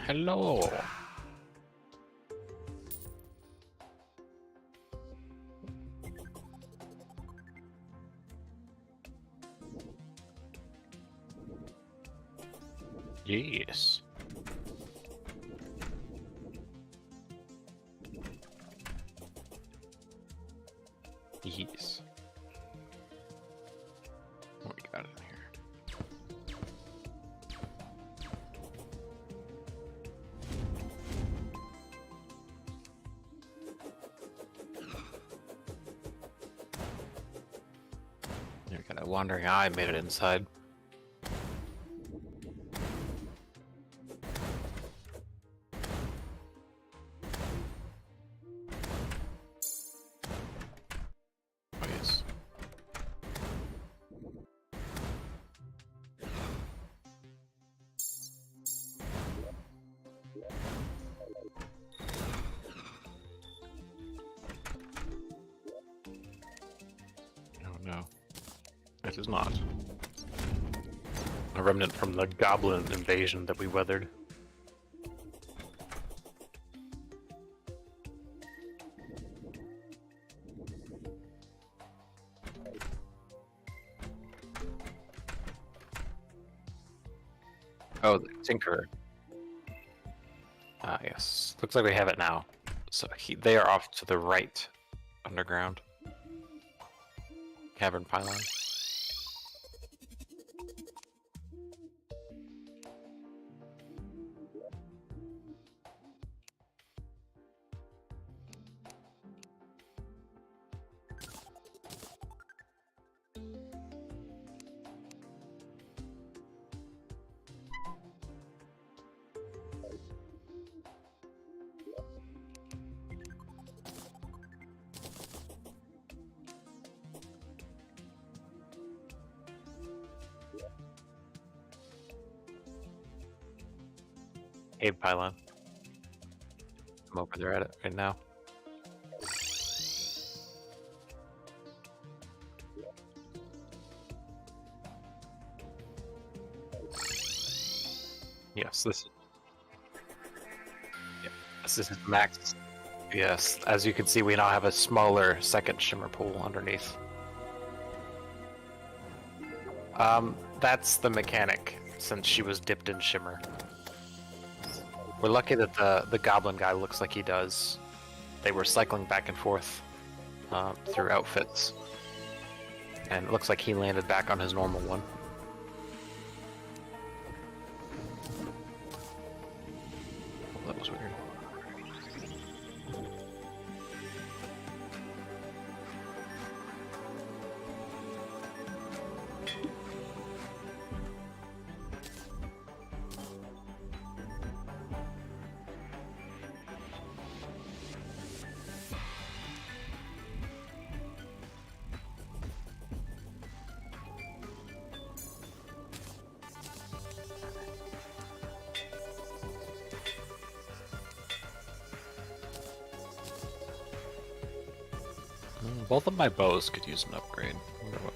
Hello. Yes. Yes. What we got in here? We got a wandering eye made it inside. Oh yes. Oh no. It is not. A remnant from the goblin invasion that we weathered. Oh, the Tinkerer. Ah, yes. Looks like we have it now. So they are off to the right, underground. Cavern pylon. Cave pylon. I'm over there at it right now. Yes, this. Yeah, this is max. Yes, as you can see, we now have a smaller second shimmer pool underneath. That's the mechanic, since she was dipped in shimmer. We're lucky that the goblin guy looks like he does. They were cycling back and forth through outfits. And it looks like he landed back on his normal one. Oh, that was weird. Both of my bows could use an upgrade. I wonder what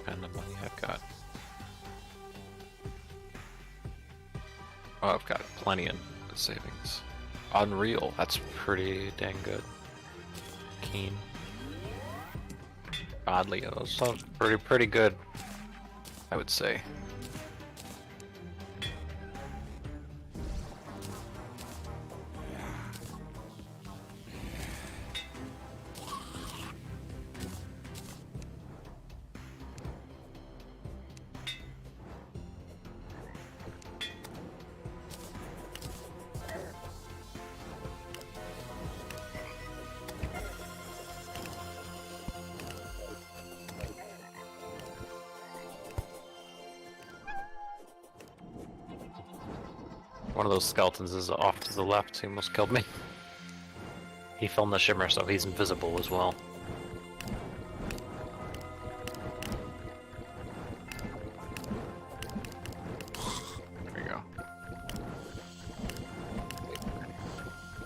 kind of money I've got. Oh, I've got plenty in savings. Unreal, that's pretty dang good. Keen. Oddly, those sound pretty good, I would say. One of those skeletons is off to the left. He almost killed me. He fell in the shimmer, so he's invisible as well. There we go.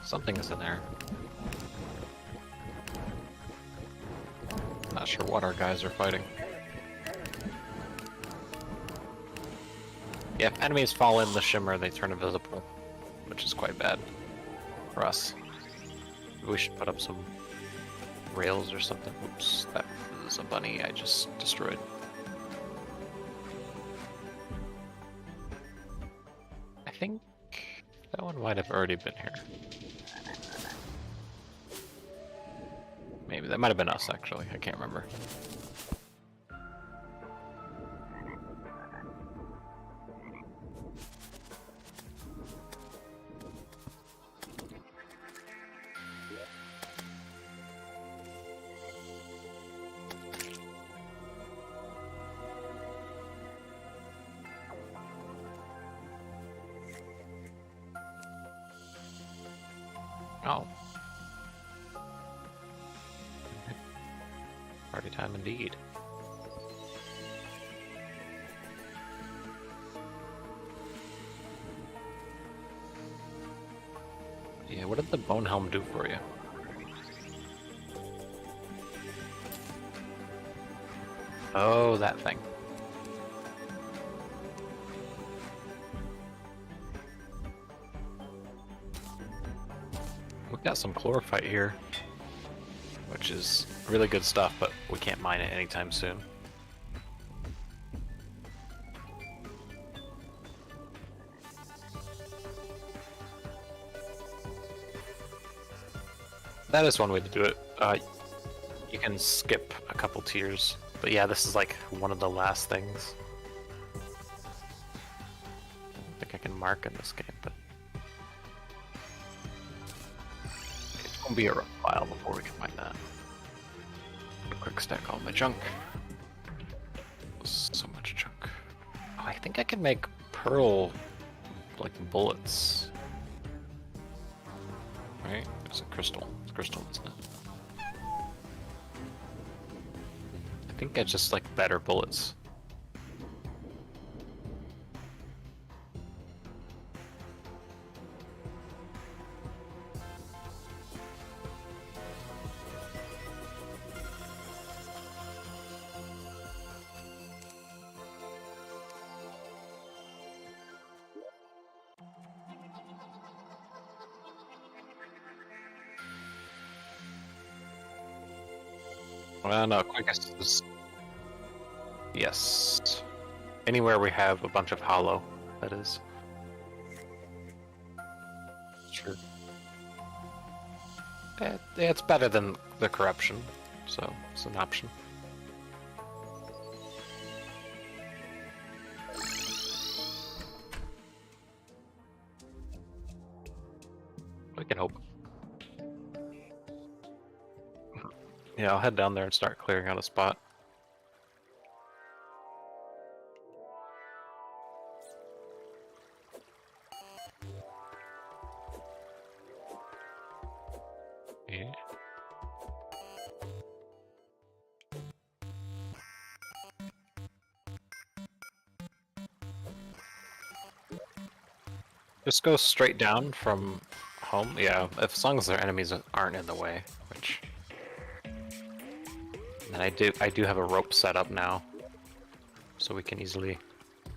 Something is in there. Not sure what our guys are fighting. Yeah, if enemies fall in the shimmer, they turn invisible. which is quite bad for us. We should put up some rails or something. Oops, that is a bunny I just destroyed. I think that one might have already been here. Maybe that might have been us, actually. I can't remember. Oh. Party time indeed. Yeah, what did the bone helm do for you? Oh, that thing. We've got some chlorophyte here, which is really good stuff, but we can't mine it anytime soon. That is one way to do it. You can skip a couple tiers, but yeah, this is like one of the last things. I don't think I can mark in this game, but it's gonna be a rough while before we can find that. Quick stack all my junk. So much junk. Oh, I think I can make pearl like bullets. Right? It's a crystal. It's crystal, isn't it? I think it's just like better bullets. Well, no, quickest is... Yes. Anywhere we have a bunch of hollow, that is. Sure. It's better than the corruption, so it's an option. We can hope. Yeah, I'll head down there and start clearing out a spot. Yeah. Just go straight down from home. Yeah, as long as their enemies aren't in the way, which... And I do have a rope set up now, so we can easily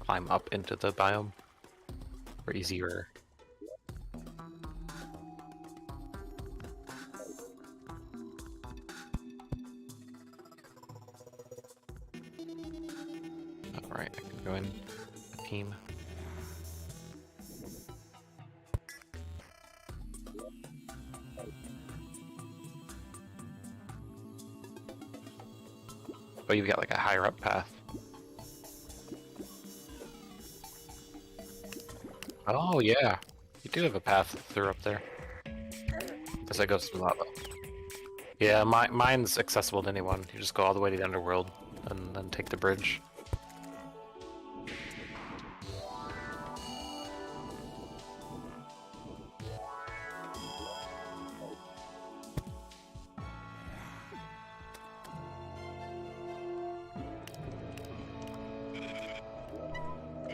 climb up into the biome, or easier. Alright, I can go in a team. Oh, you've got like a higher up path. Oh yeah, you do have a path through up there. Because that goes through lava. Yeah, mine's accessible to anyone. You just go all the way to the underworld and then take the bridge.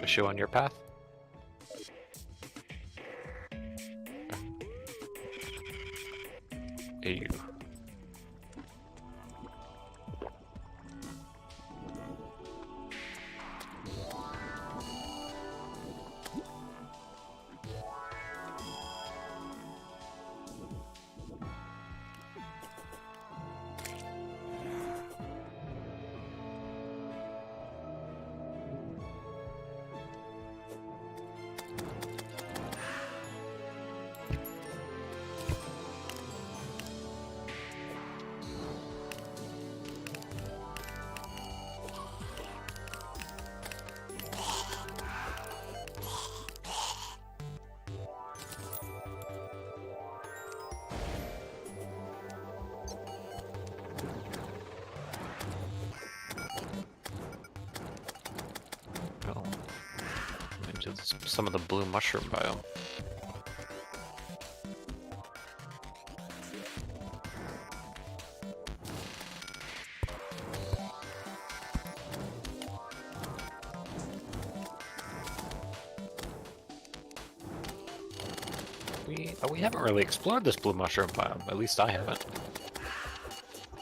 Issue on your path? Ew. to some of the blue mushroom biome. We haven't really explored this blue mushroom biome. At least I haven't.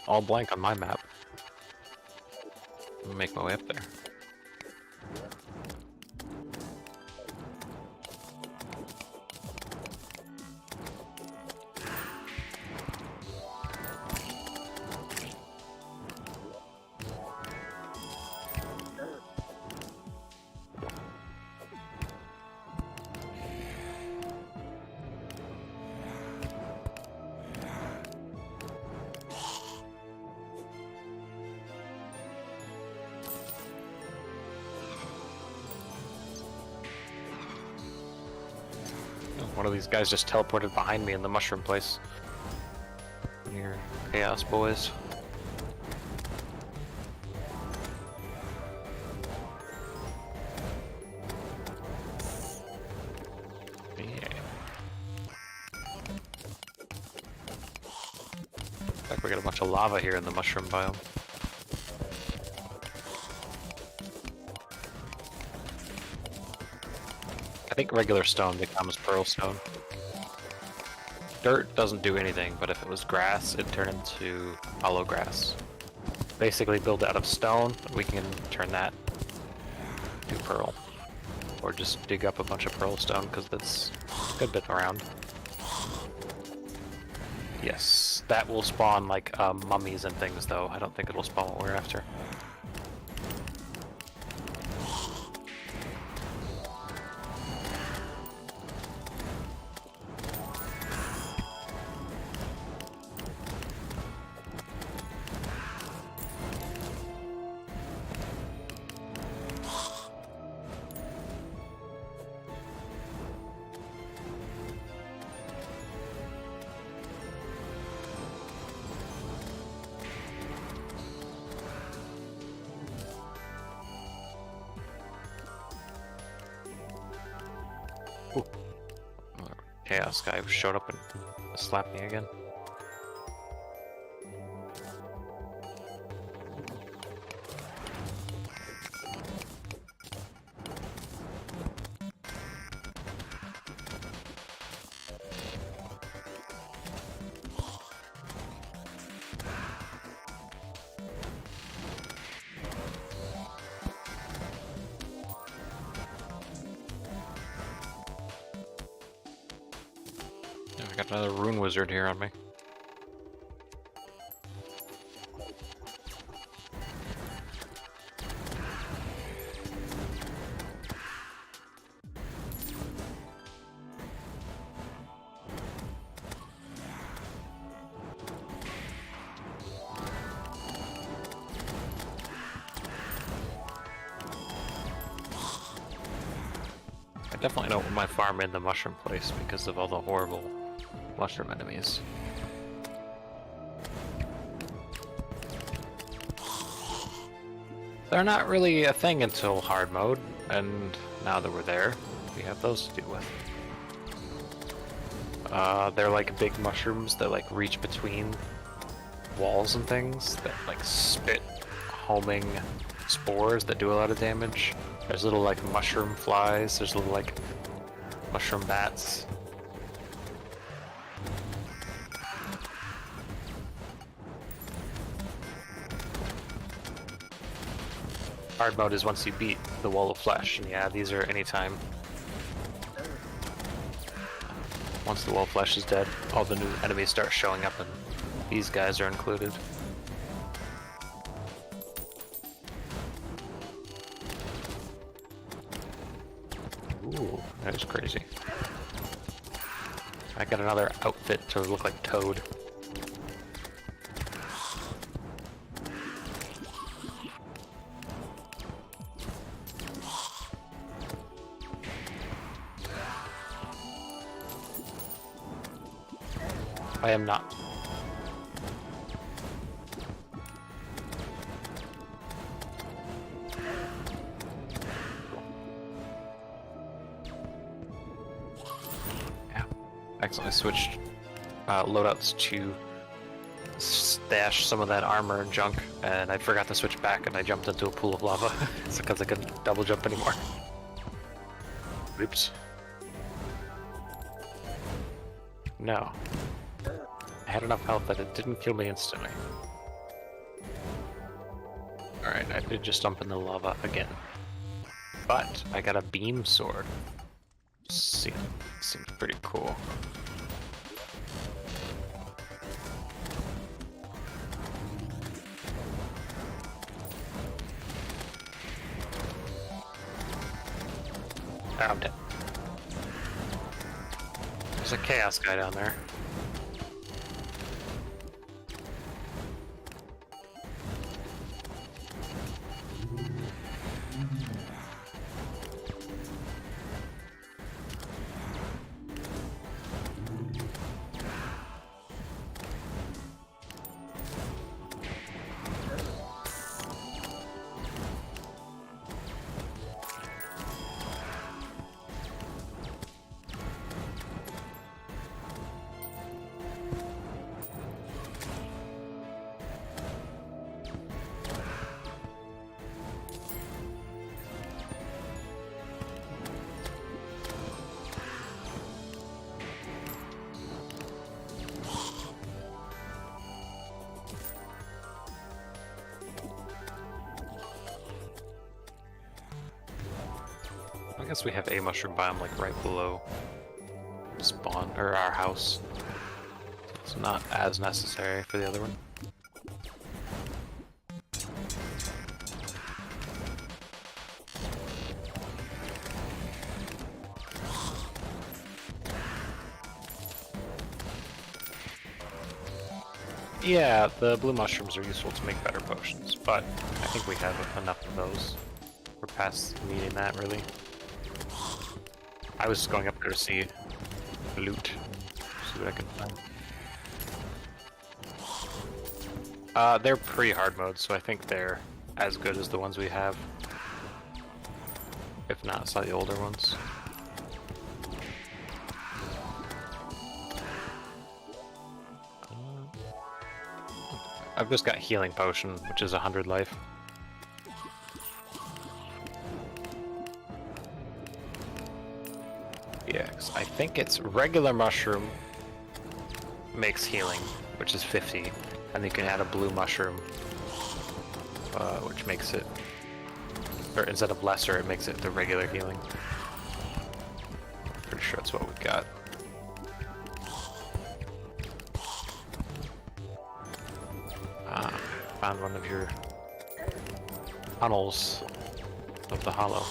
All blank on my map. I'll make my way up there. One of these guys just teleported behind me in the mushroom place. Near Chaos Boys. Yeah. Looks like we got a bunch of lava here in the mushroom biome. I think regular stone becomes pearl stone. Dirt doesn't do anything, but if it was grass, it'd turn into hollow grass. Basically build out of stone, we can turn that to pearl. Or just dig up a bunch of pearl stone, because that's a good bit around. Yes, that will spawn like mummies and things though. I don't think it'll spawn what we're after. Chaos guy showed up and slapped me again. I got another rune wizard here on me. I definitely don't want my farm in the mushroom place because of all the horrible mushroom enemies. They're not really a thing until hard mode, and now that we're there, we have those to deal with. They're like big mushrooms that like reach between walls and things that like spit homing spores that do a lot of damage. There's little like mushroom flies, there's little like mushroom bats. Hard mode is once you beat the wall of flesh, and yeah, these are anytime. Once the wall of flesh is dead, all the new enemies start showing up, and these guys are included. Ooh, that is crazy. I got another outfit to look like Toad. I am not. accidentally switched loadouts to stash some of that armor and junk, and I forgot to switch back, and I jumped into a pool of lava. It's because I couldn't double jump anymore. Oops. No. I had enough health that it didn't kill me instantly. Alright, I did just jump in the lava again. But I got a beam sword. Seems pretty cool. I'm dead. There's a chaos guy down there. I guess we have a mushroom biome like right below spawn or our house. It's not as necessary for the other one. Yeah, the blue mushrooms are useful to make better potions, but I think we have enough of those. We're past needing that, really. I was just going up there to see loot, see what I can find. They're pre-hard mode, so I think they're as good as the ones we have. If not, slightly older ones. I've just got healing potion, which is 100 life. Yeah, I think it's regular mushroom makes healing, which is 50, and you can add a blue mushroom, which makes it, or instead of lesser, it makes it the regular healing. Pretty sure that's what we got. Found one of your tunnels of the hollow.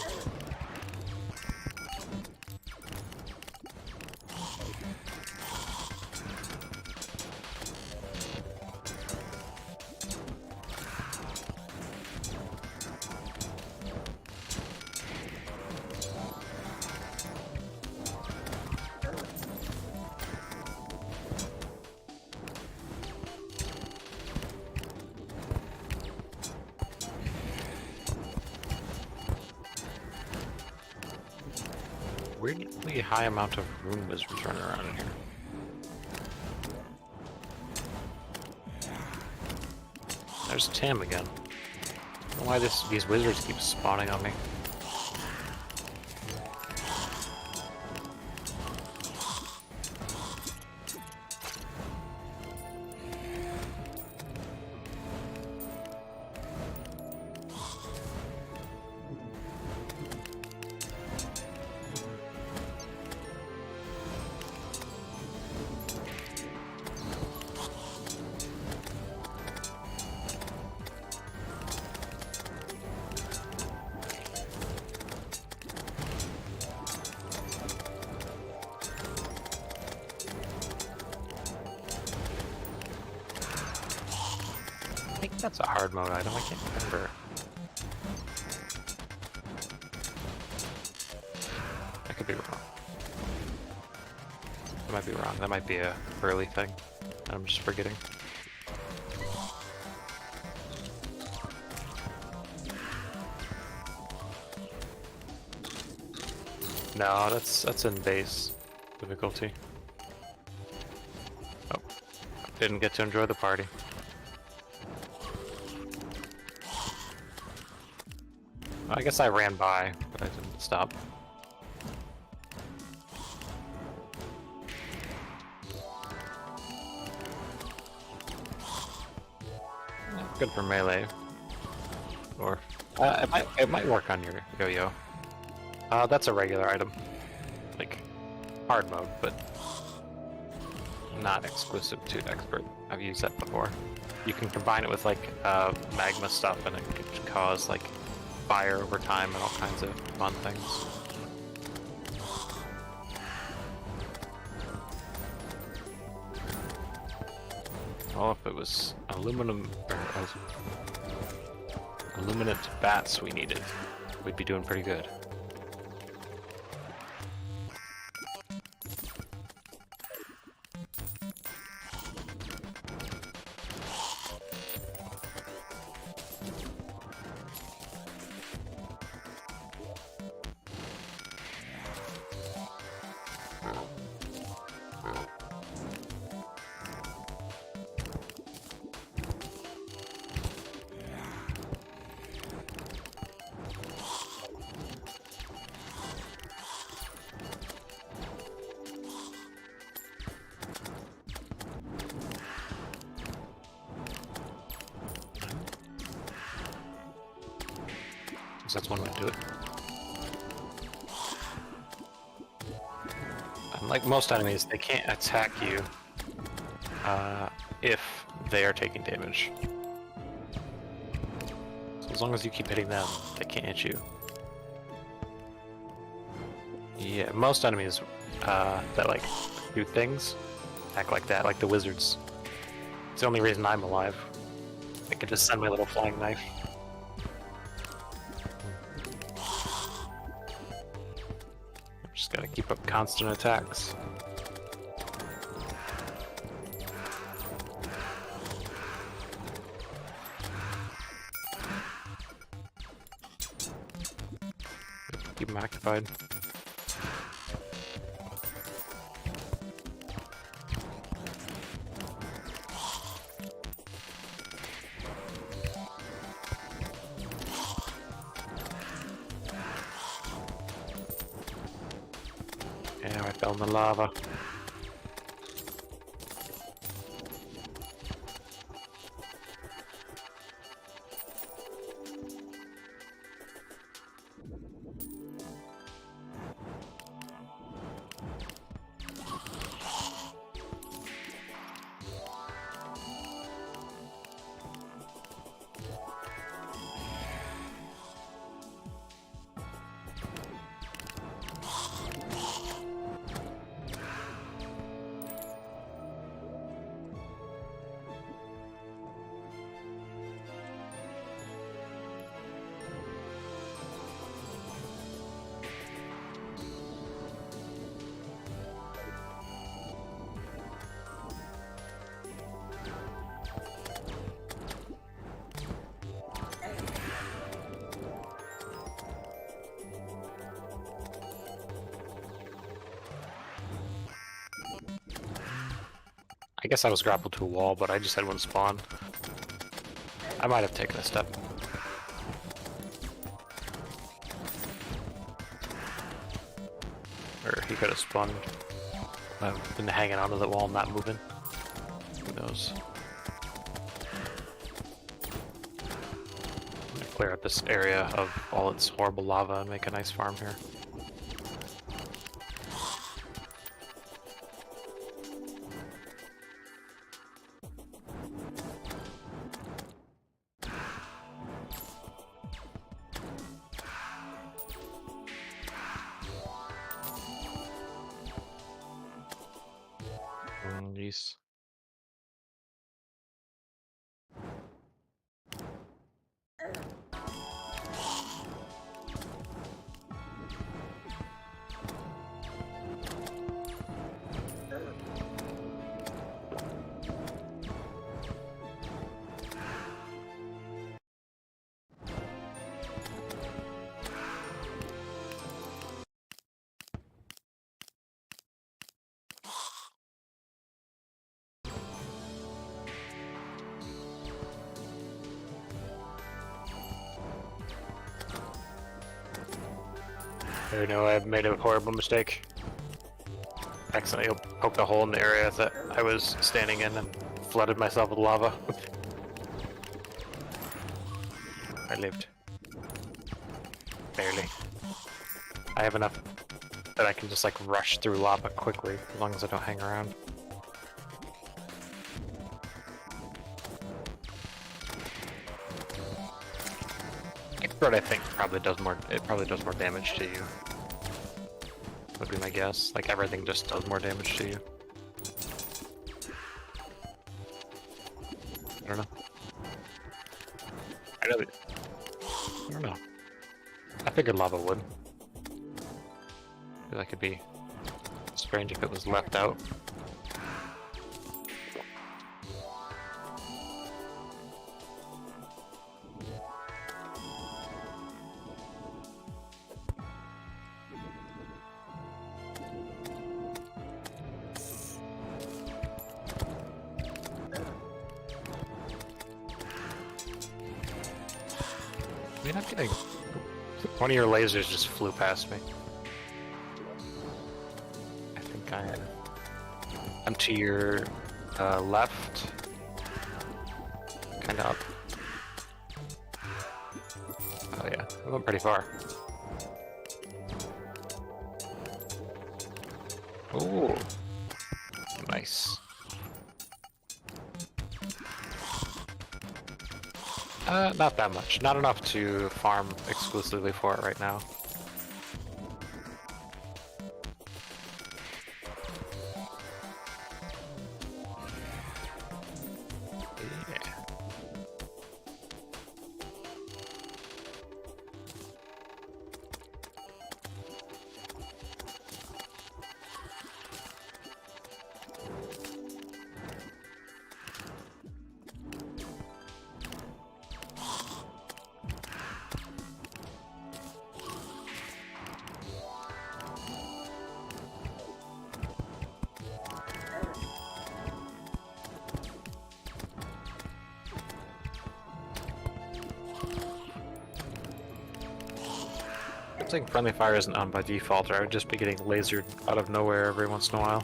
Weirdly high amount of room is running around in here. There's Tim again. I don't know why these wizards keep spawning on me. I think that's a hard mode item, I can't remember. I could be wrong. I might be wrong, that might be a early thing. I'm just forgetting. No, that's in base difficulty. Didn't get to enjoy the party. I guess I ran by, but I didn't stop. Good for melee. Or it might work on your yo-yo. That's a regular item, like hard mode, but not exclusive to expert. I've used that before. You can combine it with like magma stuff, and it can cause like fire over time and all kinds of fun things. Well, if it was aluminum or illuminate bats we needed, we'd be doing pretty good. That's one way to do it. Unlike most enemies, they can't attack you if they are taking damage. So as long as you keep hitting them, they can't hit you. Yeah, most enemies that like do things act like that, like the wizards. It's the only reason I'm alive. They could just send my little flying knife. Just gotta keep up constant attacks. Keep them occupied. Yeah, I fell in the lava. I guess I was grappled to a wall, but I just had one spawn. I might have taken a step. Or he could have spawned. I've been hanging onto the wall, not moving. Who knows? I'm gonna clear up this area of all its horrible lava and make a nice farm here. Jeez. Oh no, I've made a horrible mistake. Accidentally poked a hole in the area that I was standing in and flooded myself with lava. I lived. Barely. I have enough that I can just like rush through lava quickly, as long as I don't hang around. Expert, I think, probably does more. It probably does more damage to you. Would be my guess. Like everything just does more damage to you. I don't know. I don't know. I figured lava would. I feel like it'd be strange if it was left out. I mean, I'm getting... One of your lasers just flew past me. I think I'm to your left. Kinda up. Oh yeah, I went pretty far. Ooh. Nice. Not that much. Not enough to farm exclusively for it right now. Yeah. Good thing friendly fire isn't on by default, or I would just be getting lasered out of nowhere every once in a while.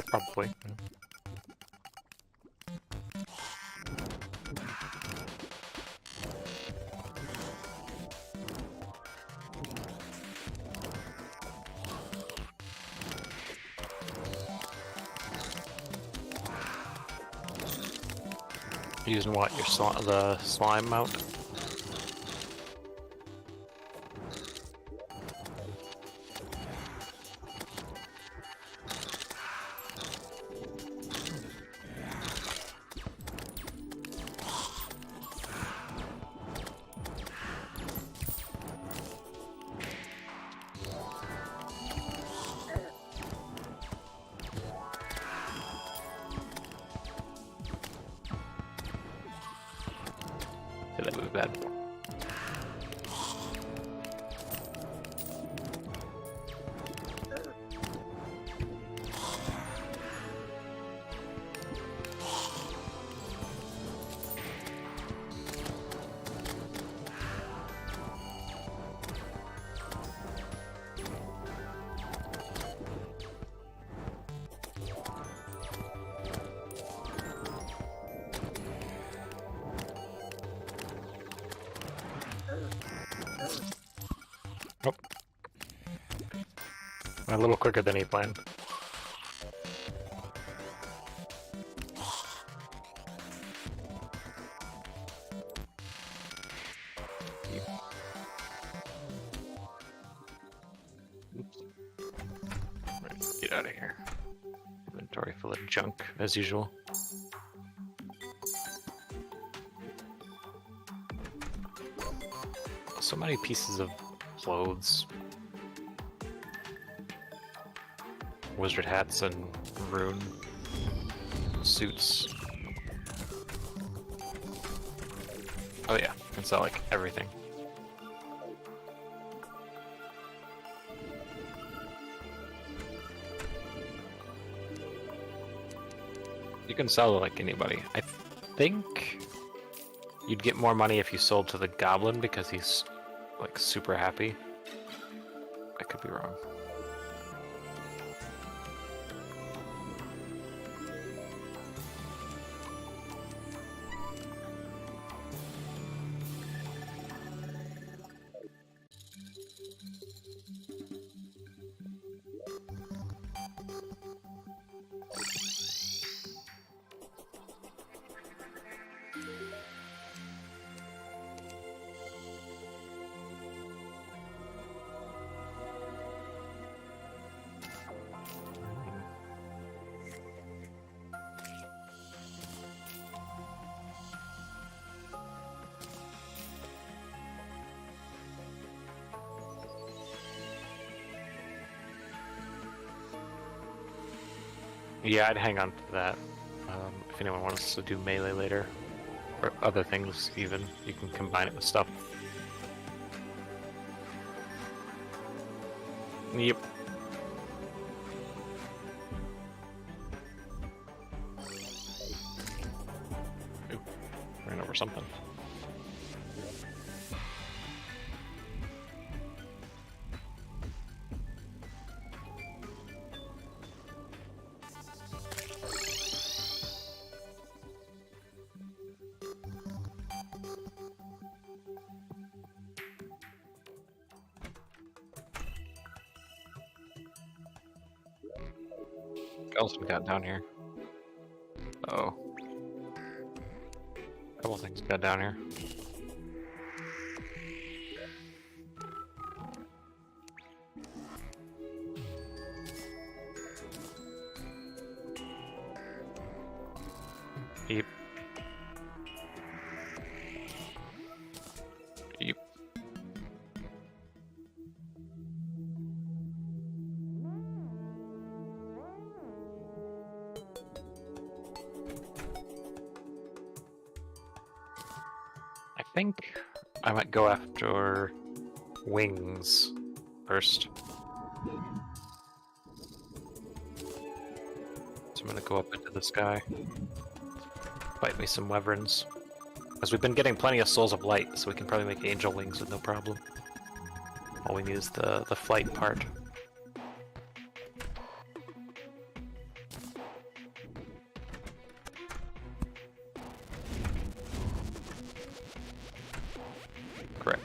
Probably. Using what? The slime mount? That would be bad. Nope. A little quicker than he planned. Oops. Right, get out of here. Inventory full of junk, as usual. So many pieces of clothes. Wizard hats and rune suits. Oh yeah, you can sell like everything. You can sell to like anybody. I think you'd get more money if you sold to the goblin because he's like super happy. I could be wrong. Yeah, I'd hang on to that. If anyone wants to do melee later, or other things even, you can combine it with stuff. Yep. Ooh, ran over something. What else we got down here? Oh. A couple things got down here. Yep. Yep. I think I might go after wings first. So I'm gonna go up into the sky. Fight me some wyverns. Because we've been getting plenty of souls of light, so we can probably make angel wings with no problem. All we need is the flight part. Correct.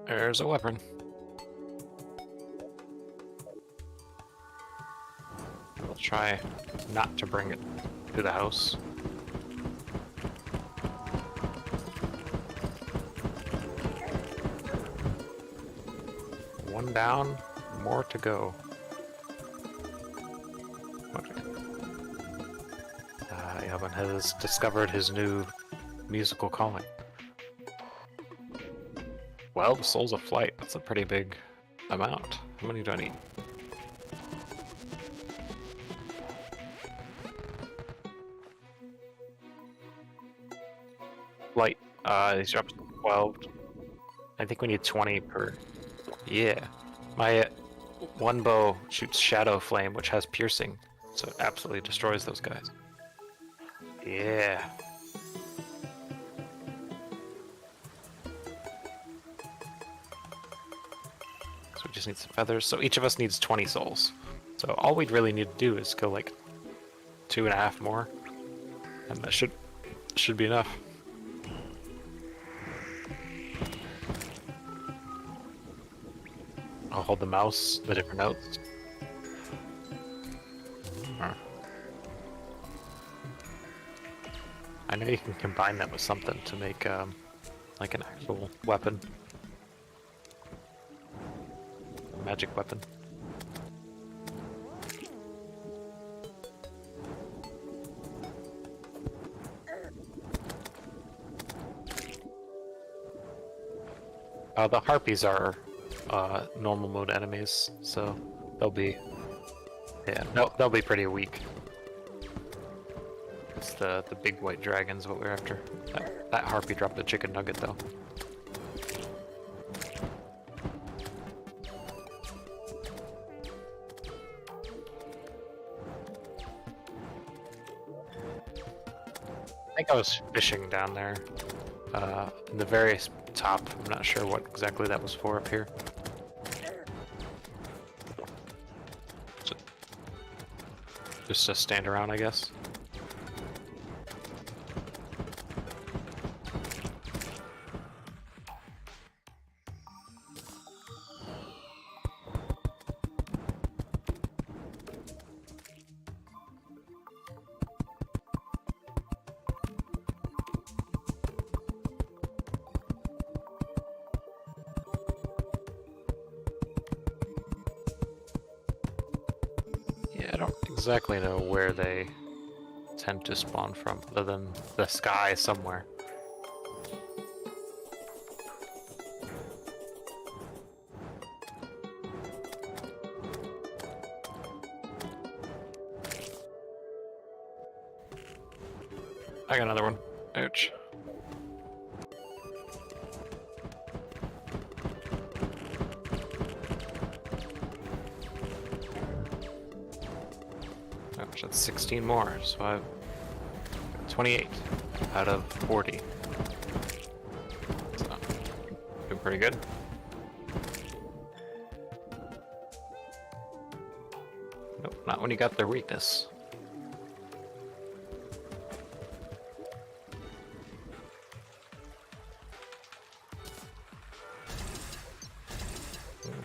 There's a wyvern. We'll try not to bring it to the house. One down, more to go. Okay. Yavin has discovered his new musical calling. Well, the souls of flight, that's a pretty big amount. How many do I need? Flight, these are up to 12. I think we need 20 per. Yeah. My one bow shoots Shadow Flame, which has piercing, so it absolutely destroys those guys. Yeah. we just need some feathers. So each of us needs 20 souls. So all we'd really need to do is go like 2.5 more, and that should be enough. I'll hold the mouse, the different notes. I know you can combine that with something to make like an actual weapon. A magic weapon. The harpies are normal mode enemies, so they'll be they'll be pretty weak. It's the big white dragon's what we're after. That harpy dropped a chicken nugget though. I think I was fishing down there. In the very top. I'm not sure what exactly that was for up here. Just to stand around, I guess. I don't exactly know where they tend to spawn from, other than the sky somewhere. I got another one. Ouch. That's 16 more, so I've got 28 out of 40. So, doing pretty good. Nope, not when you got their weakness.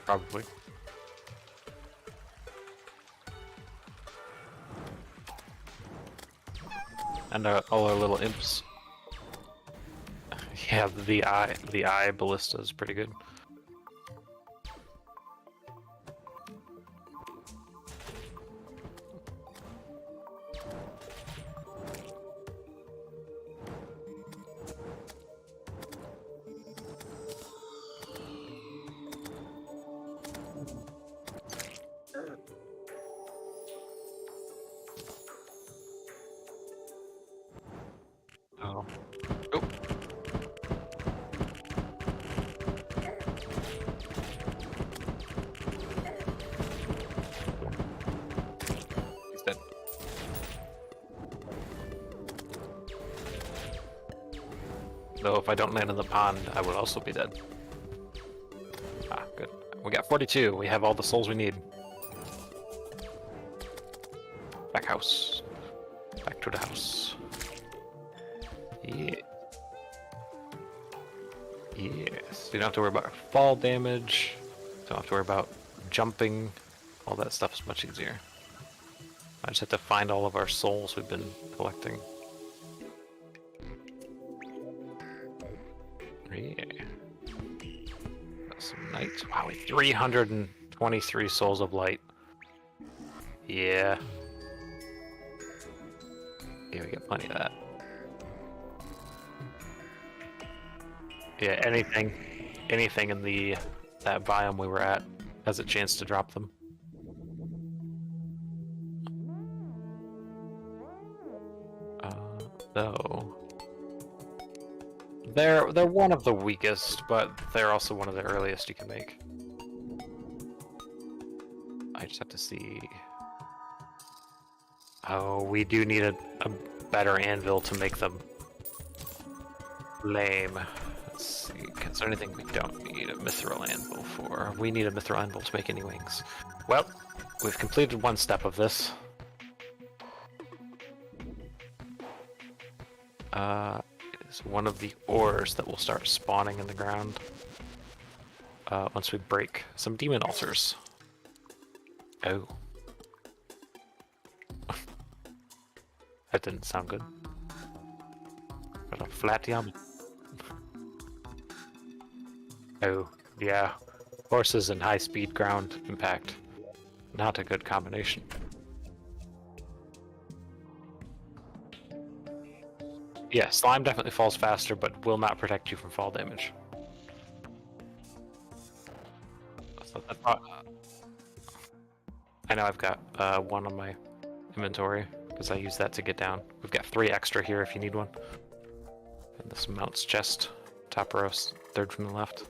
Probably. And all our little imps. Yeah, the eye ballista is pretty good. Oh. Oh. He's dead. Though if I don't land in the pond, I would also be dead. Ah, good. We got 42. We have all the souls we need. Back house. Back to the house. Yeah. Yes. You don't have to worry about fall damage. Don't have to worry about jumping. All that stuff is much easier. I just have to find all of our souls we've been collecting. Yeah. Got some night. Wow, 323 souls of light. Yeah. Yeah, we get plenty of that. Yeah, anything in that biome we were at has a chance to drop them. Though they're one of the weakest, but they're also one of the earliest you can make. I just have to see. Oh, we do need a better anvil to make them. Lame. Let's see. Is there anything we don't need a mithril anvil for? We need a mithril anvil to make any wings. Well, we've completed one step of this. It is one of the ores that will start spawning in the ground once we break some demon altars. Oh. That didn't sound good. Got a flat yum. Oh, yeah. Horses and high-speed ground impact. Not a good combination. Yeah, slime definitely falls faster, but will not protect you from fall damage. So I know I've got one on my inventory, because I use that to get down. We've got 3 extra here if you need one. And this mounts chest, top row, 3rd from the left.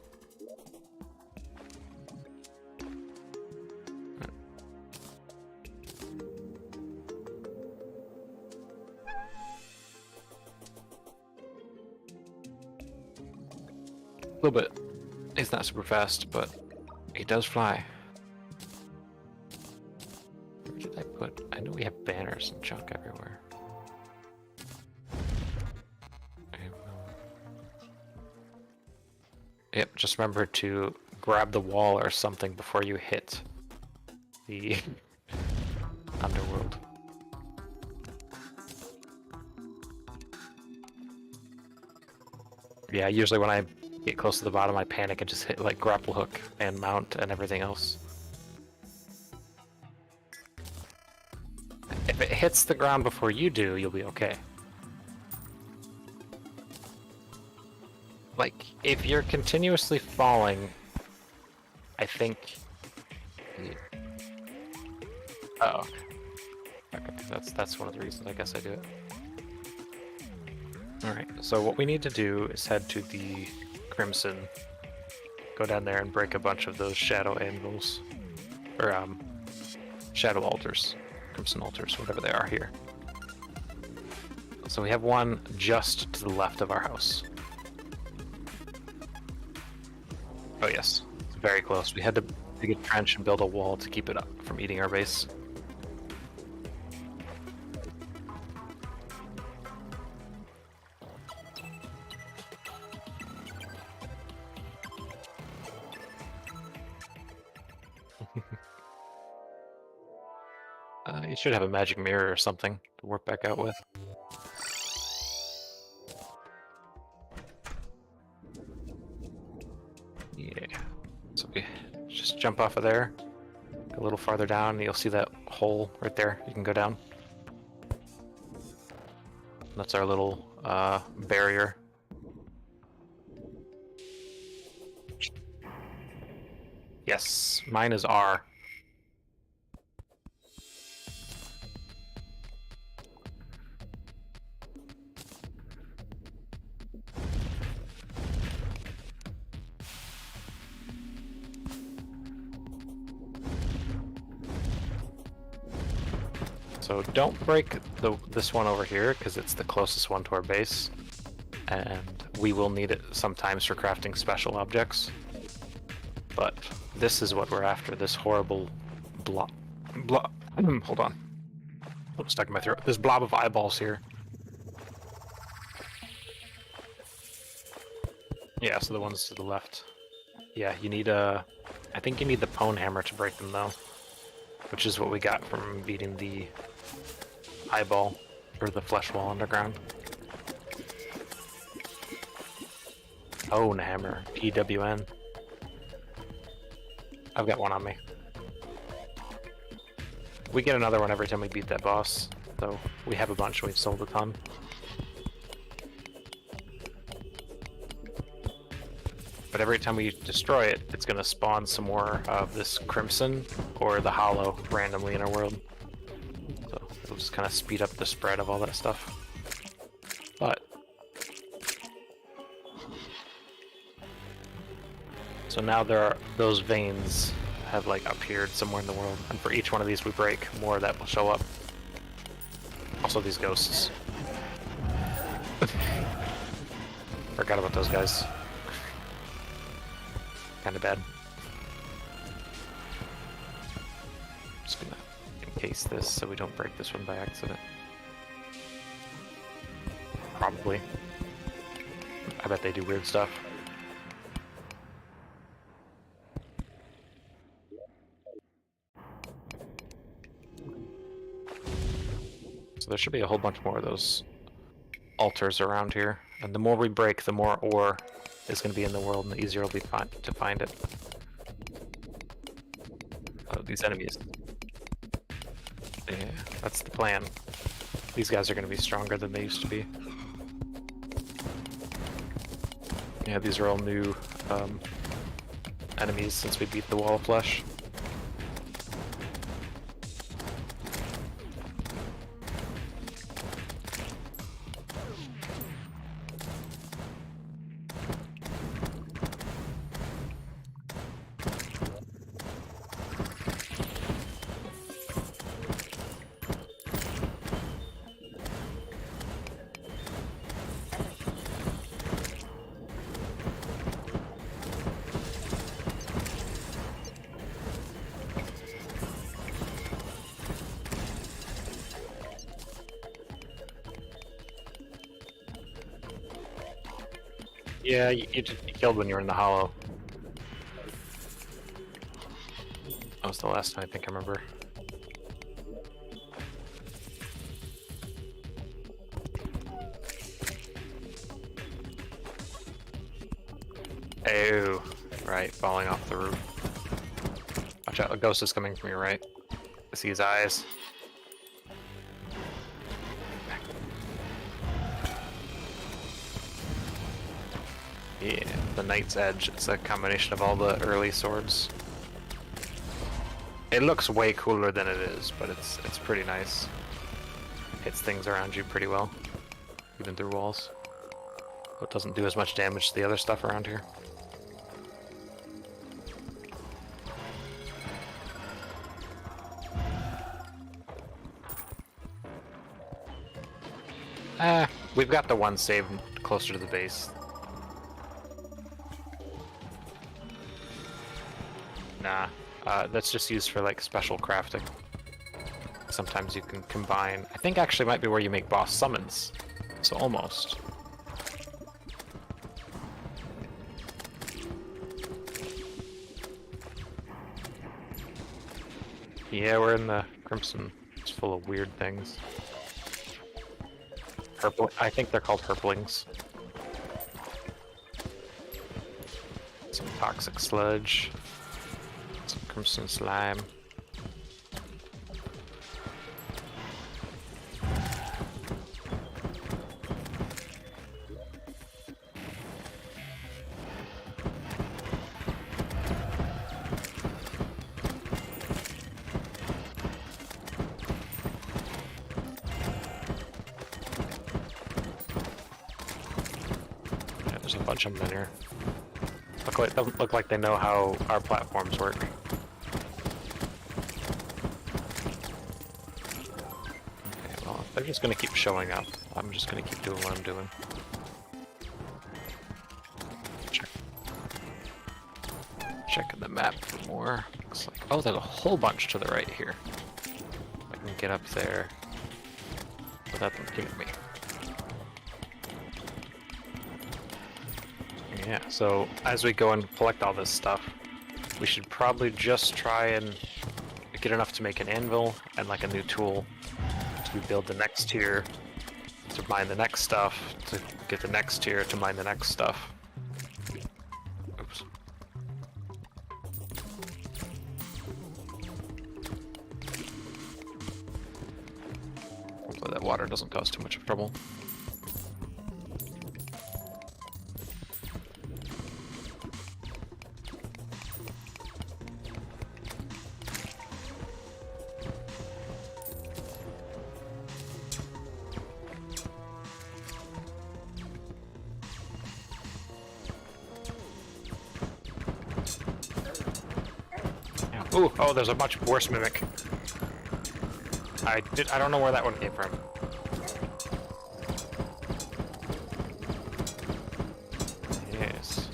A little bit. He's not super fast, but he does fly. Where did I put? I know we have banners and junk everywhere. Yep, just remember to grab the wall or something before you hit the underworld. Yeah, usually when I get close to the bottom, I panic and just hit like grapple hook and mount and everything else. If it hits the ground before you do, you'll be okay. Like, if you're continuously falling, I think... Oh. Okay, that's one of the reasons I guess I do it. Alright, so what we need to do is head to the Crimson, go down there and break a bunch of those shadow anvils, or shadow altars, Crimson altars, whatever they are here. So we have one just to the left of our house. Oh yes, it's very close. We had to dig a trench and build a wall to keep it up from eating our base. You should have a magic mirror or something to work back out with. Yeah. So we just jump off of there, go a little farther down, and you'll see that hole right there. You can go down. That's our little barrier. Yes, mine is R. So don't break this one over here, because it's the closest one to our base, and we will need it sometimes for crafting special objects. But this is what we're after, this horrible blob. Hold on. I'm stuck in my throat. This blob of eyeballs here. Yeah, so the ones to the left. Yeah, you need I think you need the pwn hammer to break them though, which is what we got from beating the eyeball, or the flesh wall underground. Pwn hammer, PWN. I've got one on me. We get another one every time we beat that boss, so we have a bunch, we've sold a ton. But every time we destroy it, it's going to spawn some more of this Crimson or the Hollow randomly in our world. So it'll just kind of speed up the spread of all that stuff. But so now there are those veins have like appeared somewhere in the world, and for each one of these we break, more of that will show up. Also these ghosts. Forgot about those guys. kind of bad. Just gonna encase this so we don't break this one by accident. Probably. I bet they do weird stuff. So there should be a whole bunch more of those altars around here. And the more we break, the more ore is going to be in the world, and the easier it'll be to find it. Oh, these enemies. Yeah, that's the plan. These guys are going to be stronger than they used to be. Yeah, these are all new enemies since we beat the Wall of Flesh. Yeah, you killed when you were in the hollow. That was the last time I think I remember. Oh, right, falling off the roof. Watch out, a ghost is coming from your right. I see his eyes. Yeah, the Knight's Edge. It's a combination of all the early swords. It looks way cooler than it is, but it's pretty nice. Hits things around you pretty well, even through walls. But it doesn't do as much damage to the other stuff around here. We've got the one saved closer to the base. Nah, that's just used for like special crafting. Sometimes you can combine. I think actually might be where you make boss summons. So almost. Yeah, we're in the Crimson. It's full of weird things. I think they're called herplings. Some toxic sludge. Some crimson slime. There's a bunch of them in here. Doesn't look like they know how our platforms work. Okay, well, if they're just gonna keep showing up, I'm just gonna keep doing what I'm doing. Checking the map for more. Looks like, oh, there's a whole bunch to the right here. I can get up there without them killing me. Yeah, so as we go and collect all this stuff, we should probably just try and get enough to make an anvil and like a new tool to build the next tier, to mine the next stuff, to get the next tier, to mine the next stuff. Oops. Hopefully that water doesn't cause too much trouble. Ooh, oh, there's a much worse mimic. I don't know where that one came from. Yes.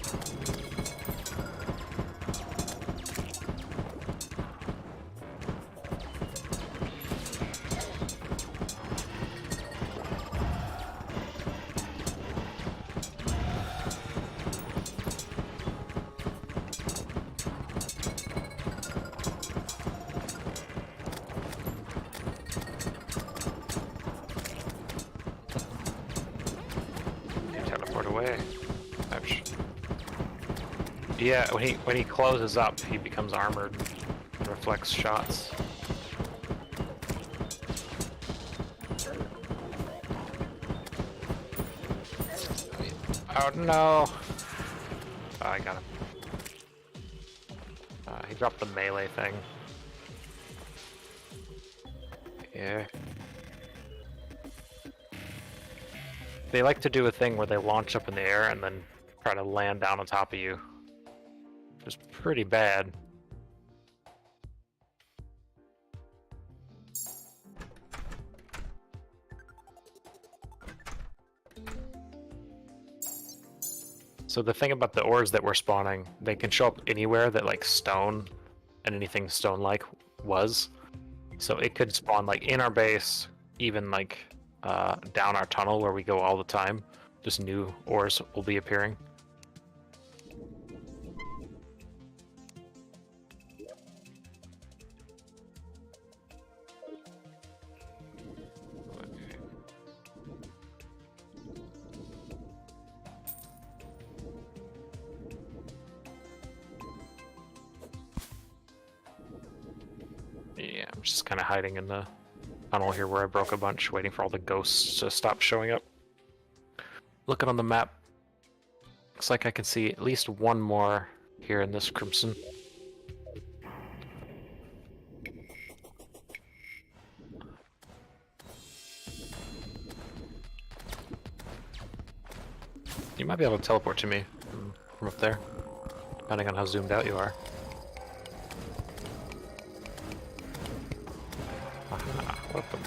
away. Ouch. Yeah, when he closes up, he becomes armored and reflects shots. Oh no! Oh, I got him. He dropped the melee thing. Yeah. They like to do a thing where they launch up in the air and then try to land down on top of you. Which is pretty bad. So the thing about the ores that we're spawning, they can show up anywhere that like stone and anything stone-like was. So it could spawn like in our base, even like down our tunnel where we go all the time. Just new ores will be appearing. Yeah, I'm just kind of hiding in the tunnel here where I broke a bunch, waiting for all the ghosts to stop showing up. Looking on the map, looks like I can see at least one more here in this crimson. You might be able to teleport to me from up there, depending on how zoomed out you are. Aha, welcome.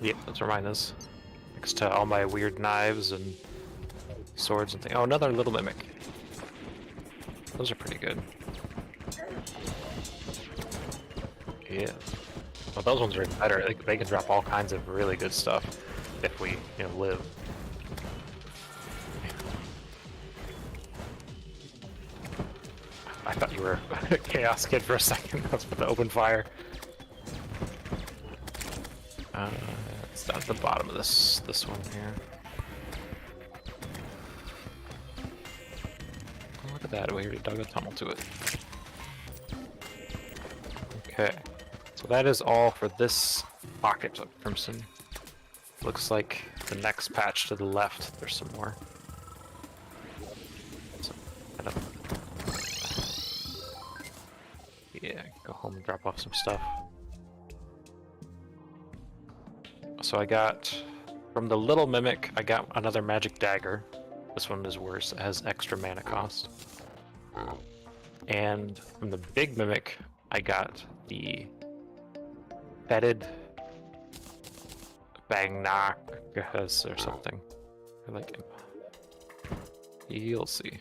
Yep, that's where mine is. Next to all my weird knives and swords and things. Oh, another little mimic. Those are pretty good. Yeah. Well, those ones are even better. They can drop all kinds of really good stuff if we, live. I thought you were a Chaos Kid for a second. That's for the open fire. It's down at the bottom of this one here. Oh, look at that, we already dug a tunnel to it. Okay, so that is all for this pocket of crimson. Looks like the next patch to the left, there's some more. So, yeah, go home and drop off some stuff. So I got, from the little mimic, I got another magic dagger. This one is worse, it has extra mana cost. And from the big mimic, I got the fetid Bagnakas or something. I like him. You'll see.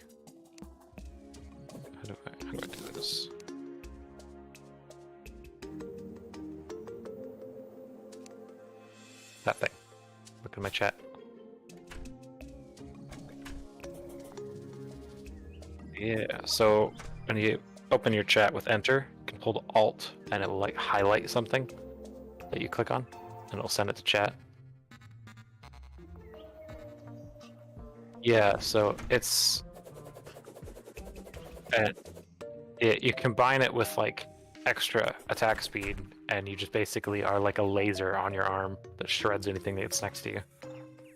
How do I do this? That thing. Look at my chat. Yeah, so when you open your chat with enter, you can hold Alt and it will like highlight something that you click on and it'll send it to chat. Yeah, so it's you combine it with like extra attack speed and you just basically are like a laser on your arm that shreds anything that's next to you.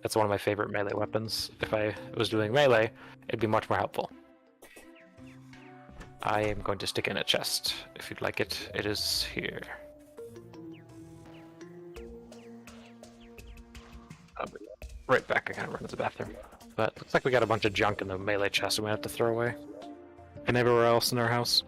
That's one of my favorite melee weapons. If I was doing melee, it'd be much more helpful. I am going to stick in a chest. If you'd like it, it is here. I'll be right back. I gotta run to the bathroom. But looks like we got a bunch of junk in the melee chest we might have to throw away. And everywhere else in our house.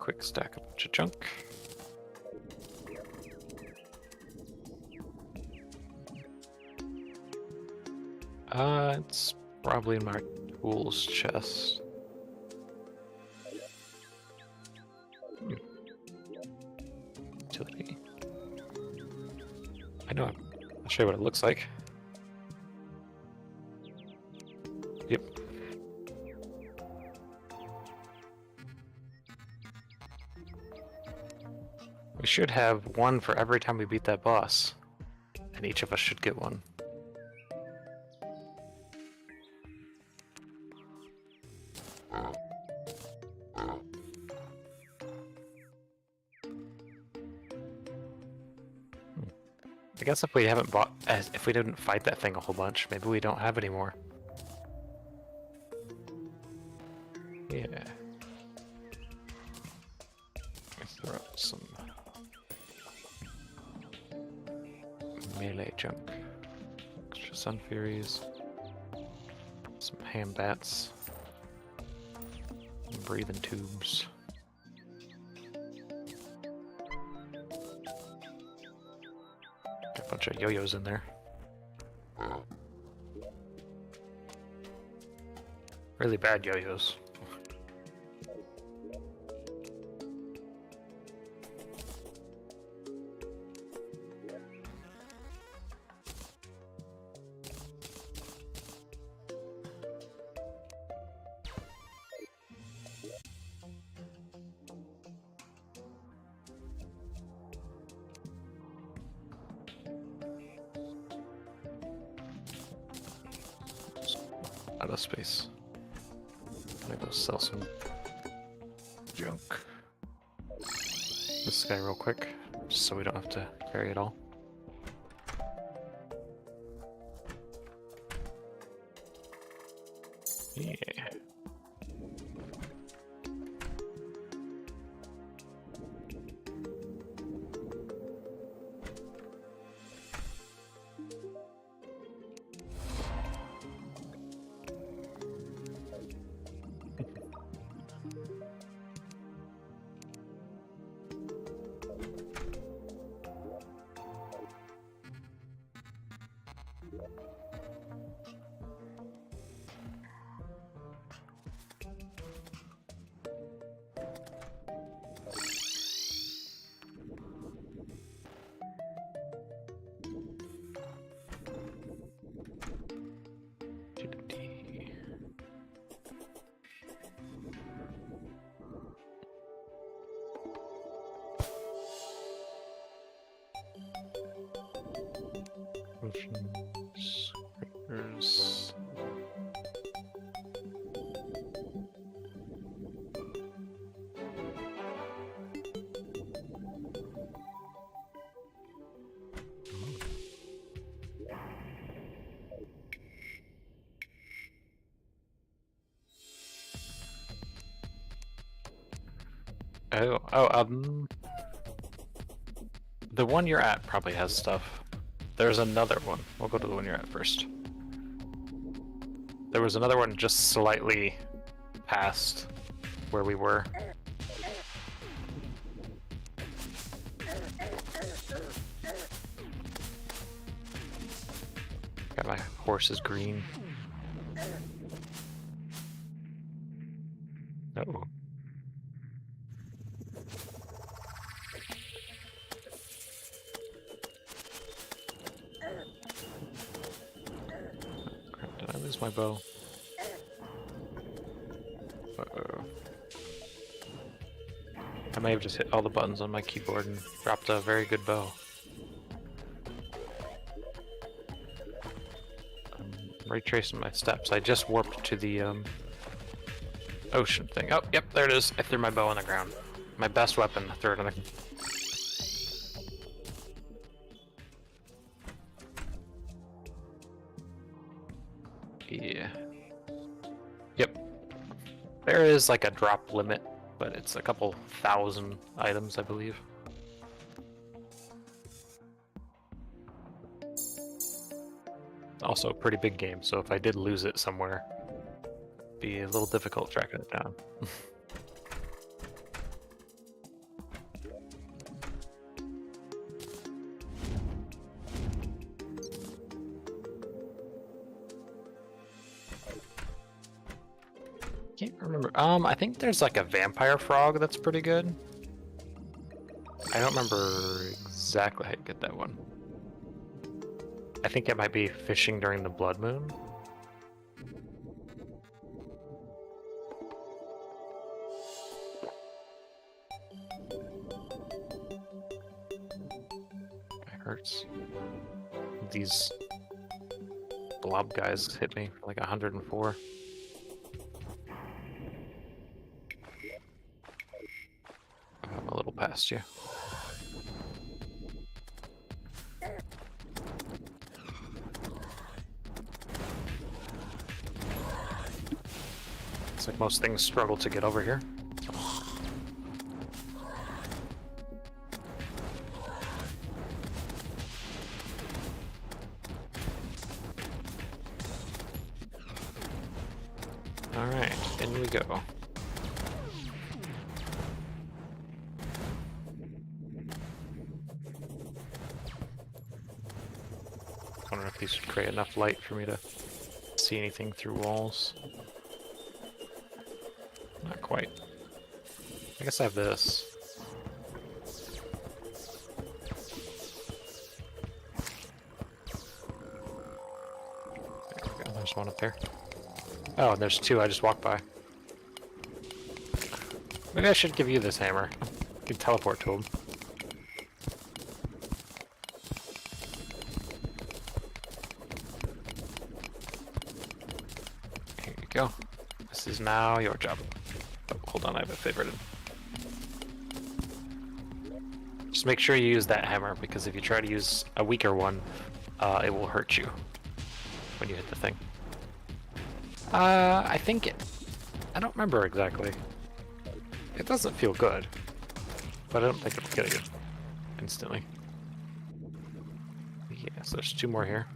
quick stack a bunch of junk. It's probably in my tools chest. Utility. I know. I'll show you what it looks like. Yep. We should have one for every time we beat that boss, and each of us should get one. I guess if we haven't bought, if we didn't fight that thing a whole bunch, maybe we don't have any more. Yeah. Let's throw out some melee junk. Extra Sun Furies. Some ham bats. Some breathing tubes. Got a bunch of yo-yos in there. Really bad yo-yos. Out of space. I'm gonna go sell some junk. This guy real quick, just so we don't have to carry it all. Yeah. Potions, scrapers. The one you're at probably has stuff. There's another one. We'll go to the one you're at first. There was another one just slightly past where we were. Got my horse is green. Uh-oh. Did I lose my bow? Uh-oh. I may have just hit all the buttons on my keyboard and dropped a very good bow. I'm retracing my steps. I just warped to the ocean thing. Oh, yep, there it is. I threw my bow on the ground. My best weapon, I threw it on the... Yeah. Yep. There is like a drop limit, but it's a couple thousand items, I believe. Also a pretty big game, so if I did lose it somewhere, it'd be a little difficult tracking it down. can't remember. I think there's like a vampire frog that's pretty good. I don't remember exactly how to get that one. I think it might be fishing during the blood moon. It hurts. These blob guys hit me for like 104. I'm a little past you. It's like most things struggle to get over here. Alright, in we go. I wonder if these would create enough light for me to see anything through walls. Not quite. I guess I have this. There we go, there's one up there. Oh, and there's two I just walked by. Maybe I should give you this hammer. You can teleport to him. Here you go. This is now your job. Oh, hold on, I have it favorited. Just make sure you use that hammer, because if you try to use a weaker one, it will hurt you when you hit the thing. I think it... I don't remember exactly. It doesn't feel good, but I don't think it'll get it instantly. Yeah, so there's two more here.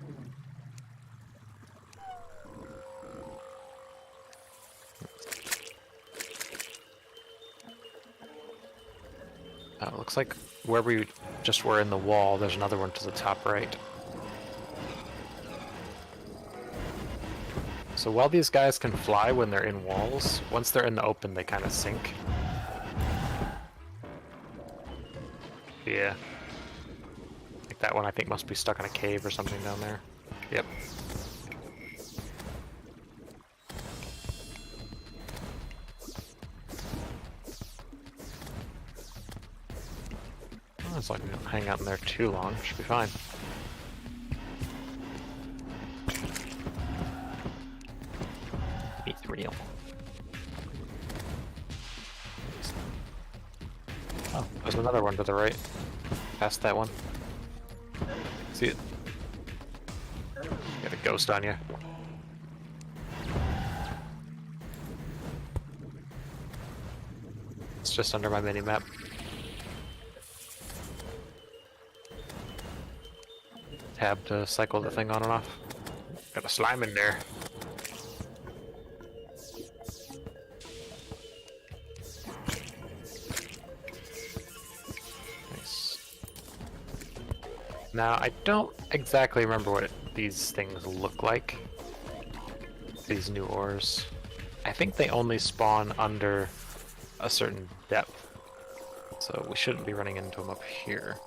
It looks like where we just were in the wall, there's another one to the top right. So while these guys can fly when they're in walls, once they're in the open, they kind of sink. Yeah. Like that one I think must be stuck in a cave or something down there. Yep. Well, as long as we don't hang out in there too long, should be fine. Real. Oh, there's another one to the right. Past that one. See it? Got a ghost on you. It's just under my mini-map. Tab to cycle the thing on and off. Got a slime in there. Now, I don't exactly remember what these things look like. These new ores. I think they only spawn under a certain depth. So we shouldn't be running into them up here.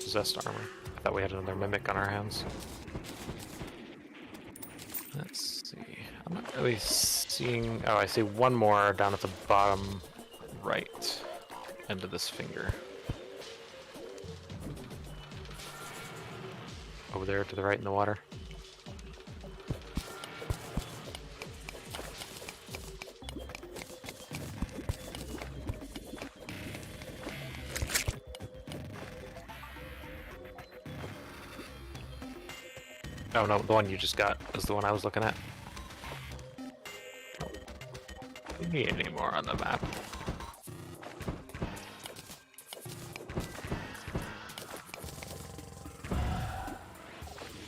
Possessed armor. I thought we had another mimic on our hands. Let's see. I'm not really seeing... Oh, I see one more down at the bottom right end of this finger. Over there to the right in the water. Oh no, the one you just got is the one I was looking at. see any more on the map.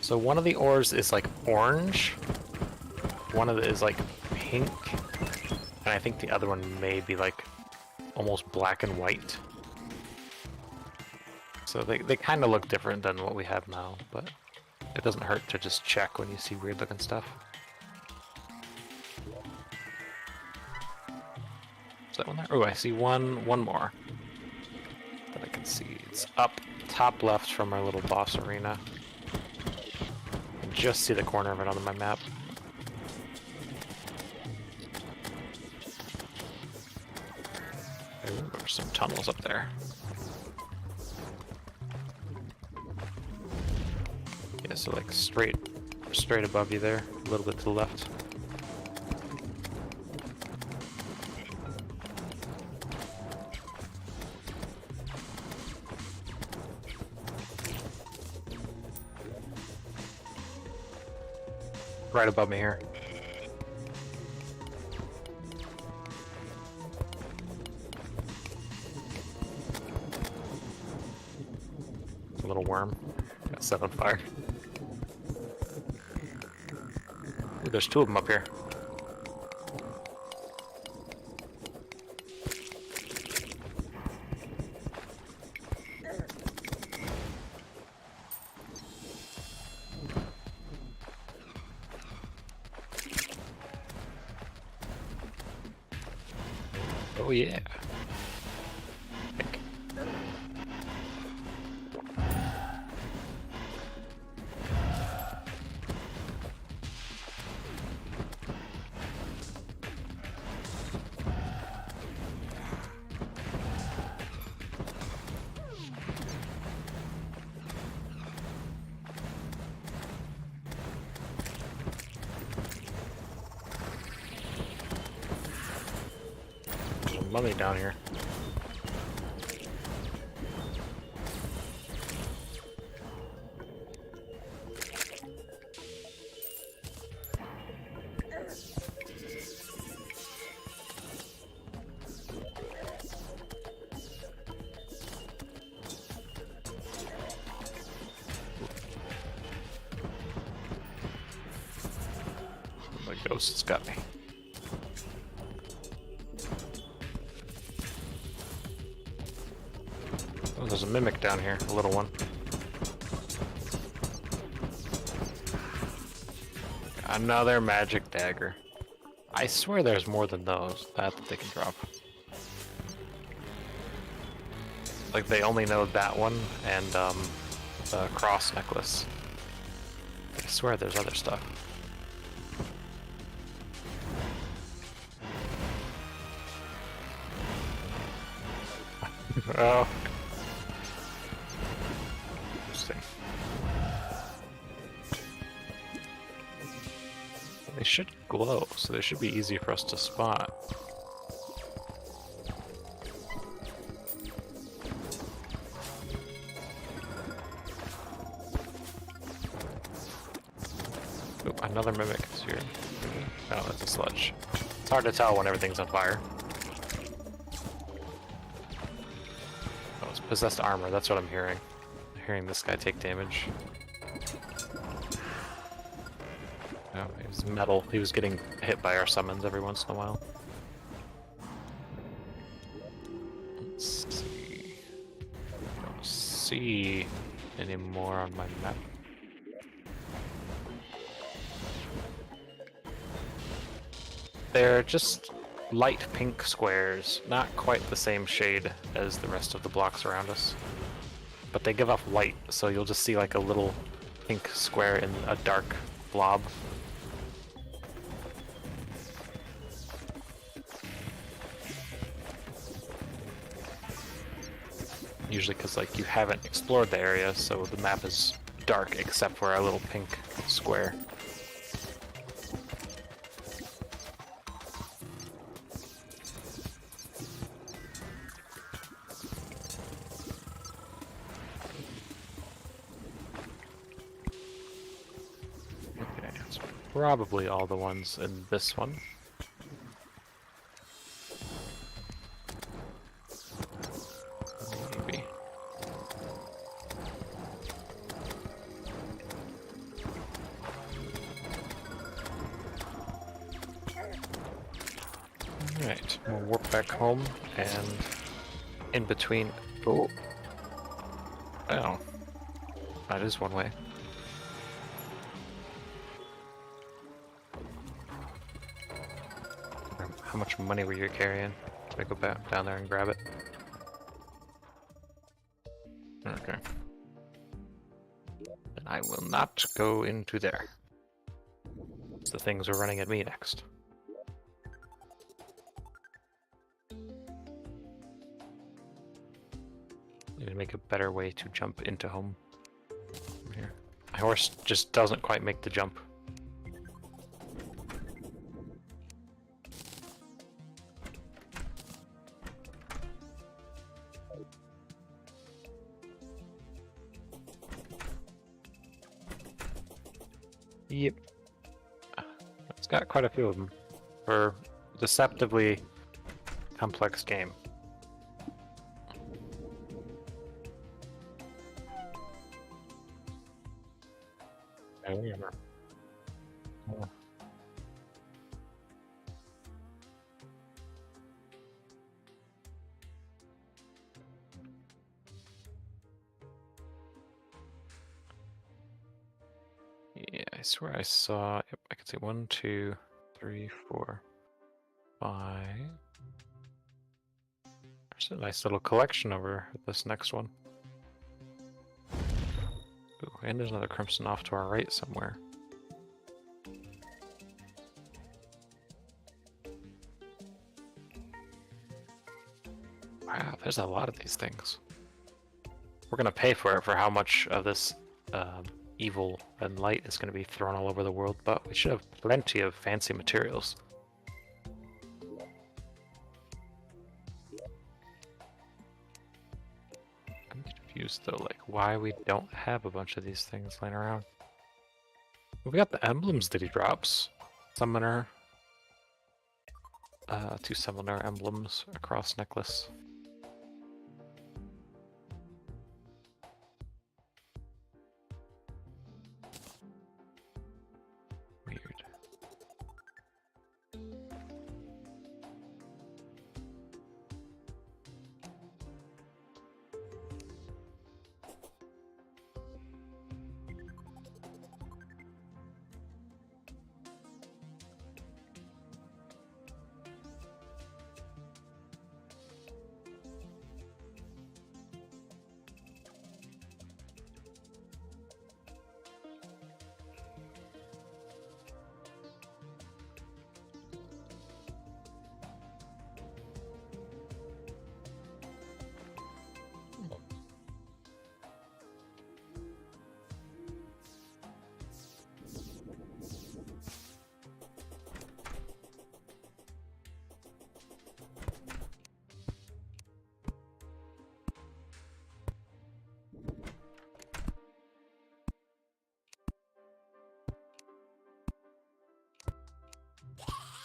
So one of the ores is like orange, one of it is like pink, and I think the other one may be like almost black and white. So they kind of look different than what we have now, but it doesn't hurt to just check when you see weird looking stuff. Is that one there? Oh, I see one more that I can see. It's up top left from our little boss arena. I can just see the corner of it on my map. Ooh, there's some tunnels up there. Yeah, so like straight above you there, a little bit to the left. Right above me here. A little worm. Got set on fire. Ooh, there's two of them up here. Oh yeah. Mummy down here. My ghost's got me. Oh, there's a mimic down here, a little one. Another magic dagger. I swear there's more than those that they can drop. Like they only know that one and the cross necklace. I swear there's other stuff. Oh. Interesting. They should glow, so they should be easy for us to spot. Oop, another mimic is here. Oh, that's a sludge. It's hard to tell when everything's on fire. Oh, it's possessed armor, that's what I'm hearing. I'm hearing this guy take damage. Oh, he's metal. He was getting hit by our summons every once in a while. Let's see. I don't see any more on my map. They're just light pink squares, not quite the same shade as the rest of the blocks around us. But they give off light, so you'll just see like a little pink square in a dark blob. Usually because like you haven't explored the area, so the map is dark except for our little pink square. Okay, it's probably all the ones in this one. We'll warp back home, and in between... Oh. Oh. That is one way. How much money were you carrying? Did I go back down there and grab it? Okay. Then I will not go into there. The things are running at me next. Need to make a better way to jump into home. From here. My horse just doesn't quite make the jump. Yep. It's got quite a few of them for a deceptively complex game. I remember. Oh. Yeah, I swear I saw. Yep, I can see 1, 2, 3, 4, 5. There's a nice little collection over this next one. Ooh, and there's another crimson off to our right somewhere. Wow, there's a lot of these things. We're gonna pay for it for how much of this evil and light is gonna be thrown all over the world, but we should have plenty of fancy materials. I'm confused though, like why we don't have a bunch of these things laying around. We got the emblems that he drops. Summoner. 2 summoner emblems across necklace.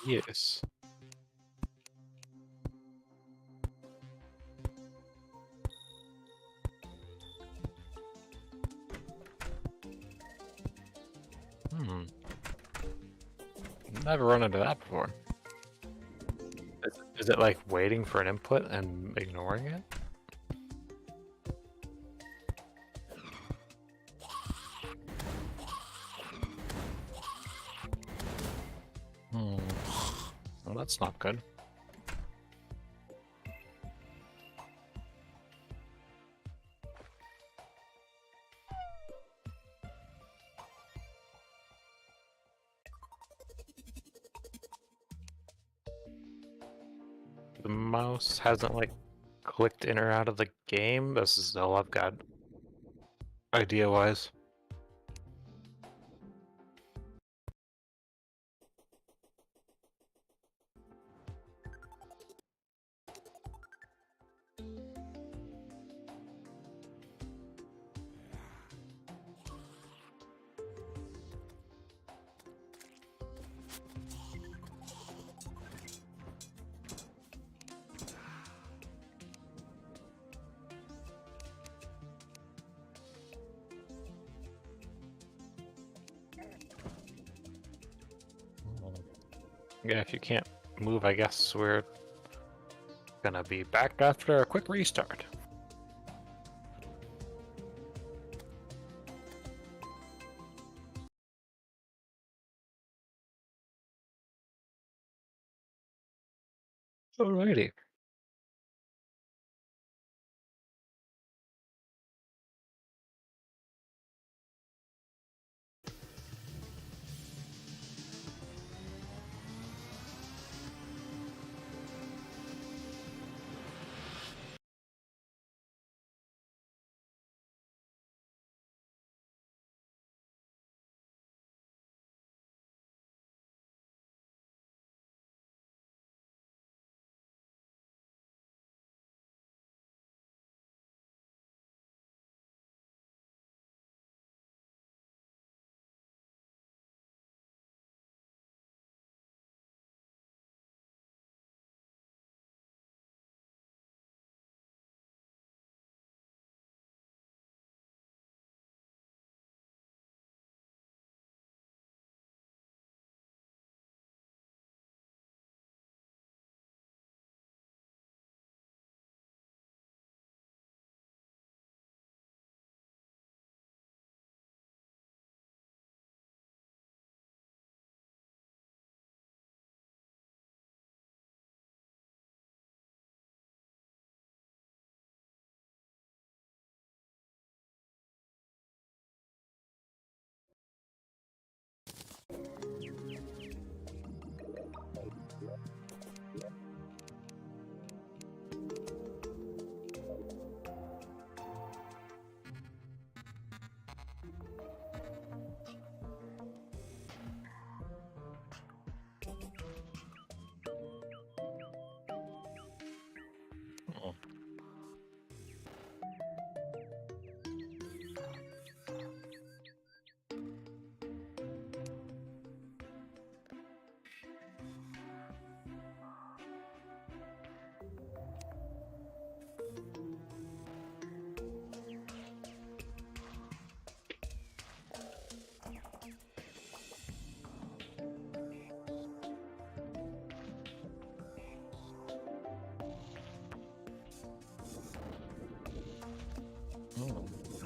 Weird. Yes. Never run into that before. Is it like waiting for an input and ignoring it? Well, that's not good. The mouse hasn't like clicked in or out of the game. This is all I've got idea-wise. Yeah, if you can't move, I guess we're Gonna be back after a quick restart. Alrighty.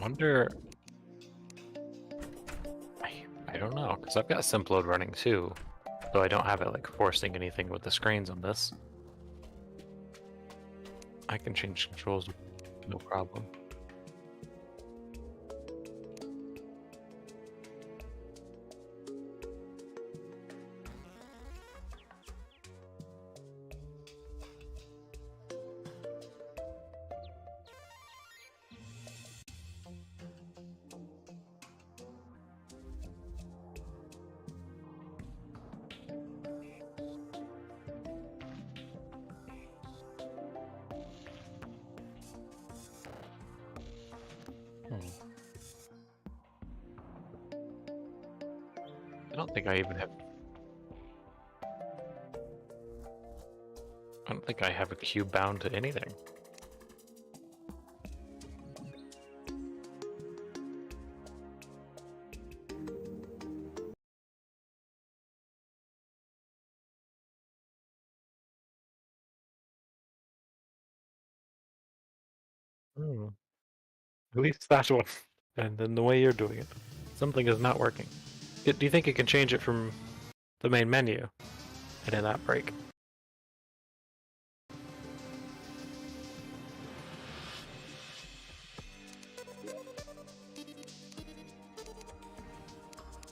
Wonder. I don't know, because I've got Simplode running too, so I don't have it like forcing anything with the screens on this. I can change controls, no problem. I don't think I even have. I don't think I have a cube bound to anything. At least that one. And then the way you're doing it. Something is not working. Do you think you can change it from the main menu and in that break?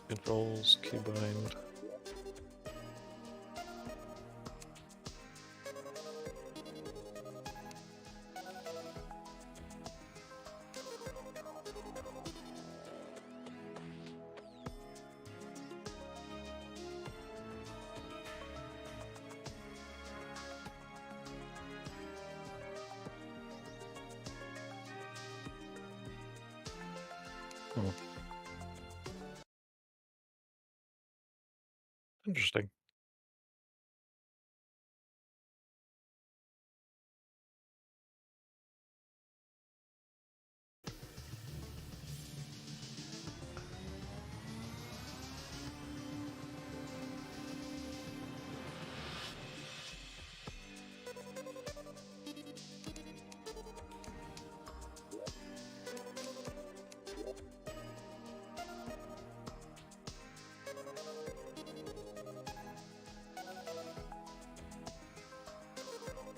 Controls, keybind. Interesting.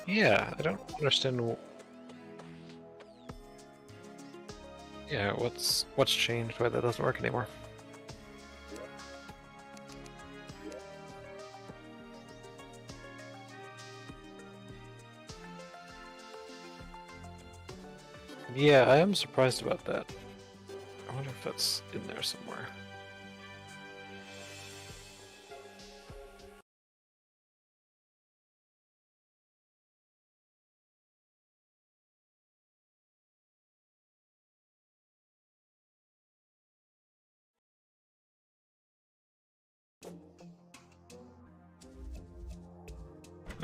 Yeah, I don't understand. Yeah, what's changed? Why that doesn't work anymore? Yeah, I am surprised about that. I wonder if that's in there somewhere.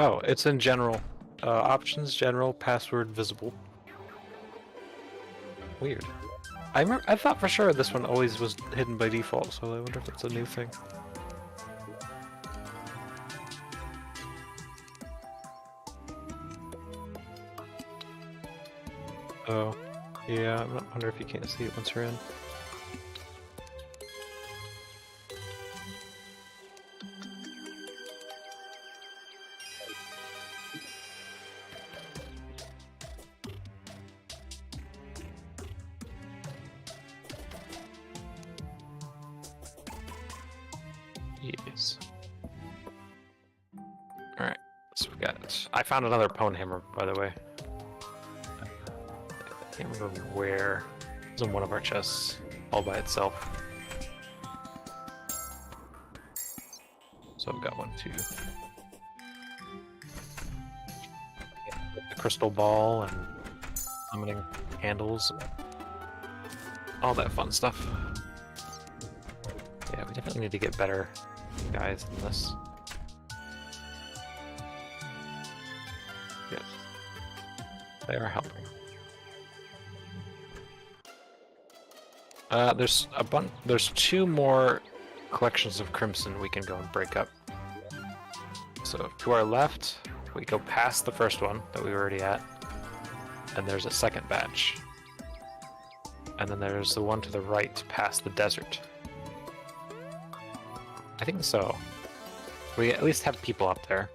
Oh, it's in general. Options, general, password, visible. Weird. I thought for sure this one always was hidden by default, so I wonder if it's a new thing. Oh, yeah, I wonder if you can't see it once you're in. Yes. Alright, so we got it. I found another pwn hammer, by the way. I can't remember where. It's in one of our chests, all by itself. So I've got one too. The crystal ball and summoning candles and all that fun stuff. Yeah, we definitely need to get better guys than this. Yes. They are helping. There's two more collections of crimson we can go and break up. So to our left, we go past the first one that we were already at, and there's a second batch. And then there's the one to the right past the desert. I think so. We at least have people up there.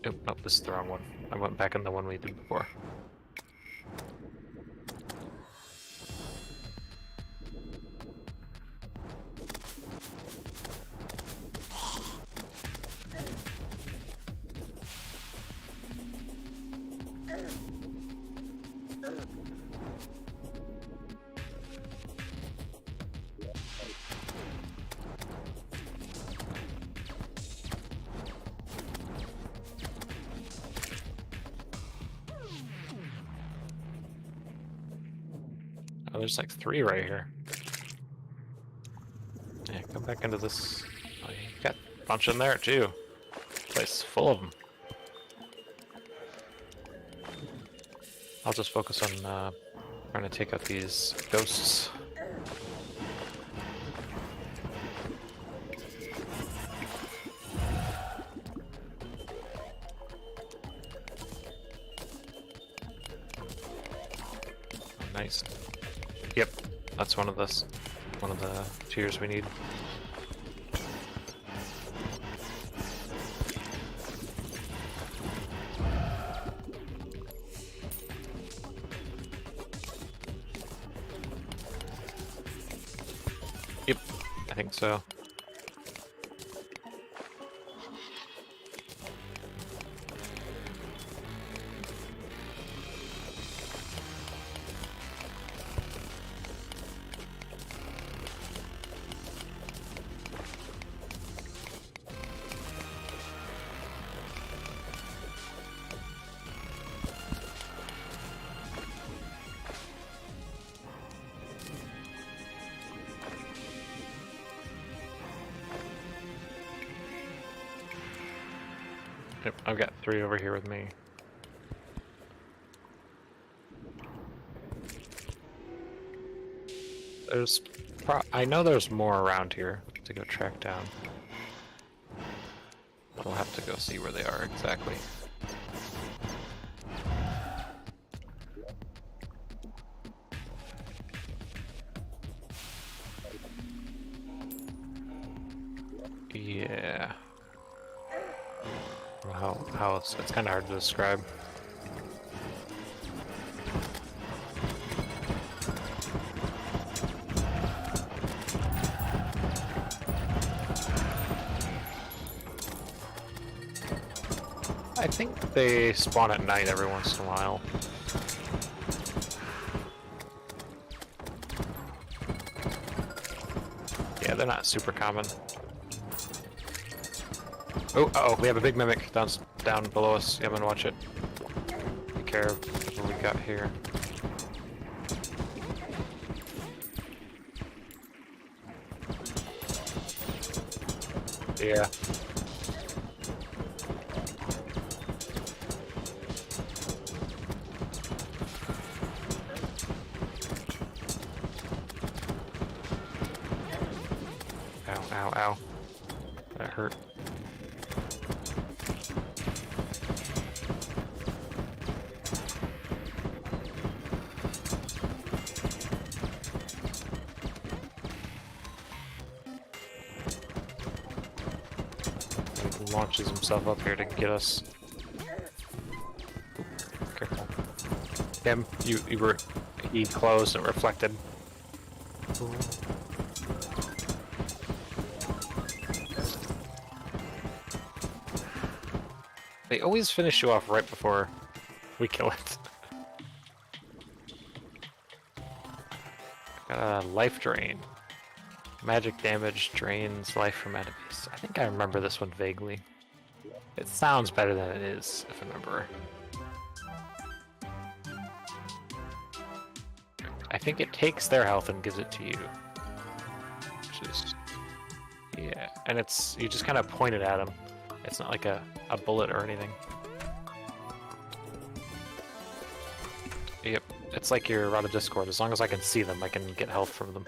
Oh, nope, this is the wrong one. I went back in the one we did before. Oh, there's like 3 right here. Yeah, come back into this. Oh, you got a bunch in there too. Place full of them. I'll just focus on trying to take out these ghosts. Nice. Yep, that's one of the tiers we need. Yep, I think so. Yep, I've got 3 over here with me. There's I know there's more around here to go track down. We'll have to go see where they are exactly. Yeah. How else? It's kind of hard to describe. I think they spawn at night every once in a while. Yeah, they're not super common. Oh, uh-oh, we have a big mimic down below us. Yeah, I'm gonna watch it. Be careful what we got here. Yeah. Ow, ow, ow. That hurt. He launches himself up here to get us. Careful. Him, he closed and reflected. Ooh. They always finish you off right before we kill it. Got a life drain. Magic damage drains life from enemies. I think I remember this one vaguely. It sounds better than it is, if I remember. I think it takes their health and gives it to you. Which is... yeah, and you just kind of point it at them. It's not like a bullet or anything. Yep, it's like you're out of Discord. As long as I can see them, I can get health from them.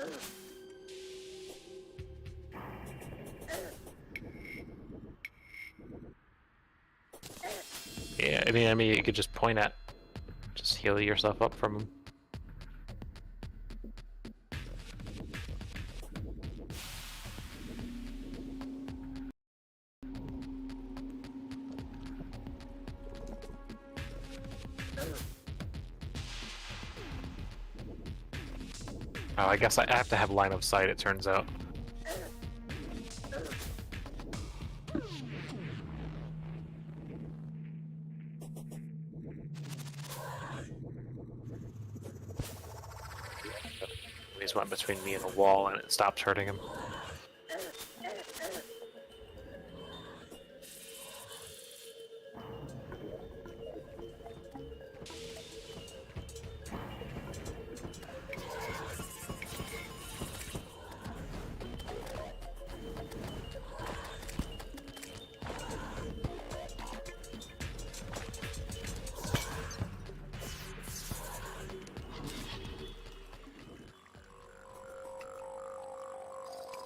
Yeah, any enemy you could just point at. Just heal yourself up from them. Oh, I guess I have to have line of sight, it turns out. He's went between me and the wall and it stopped hurting him.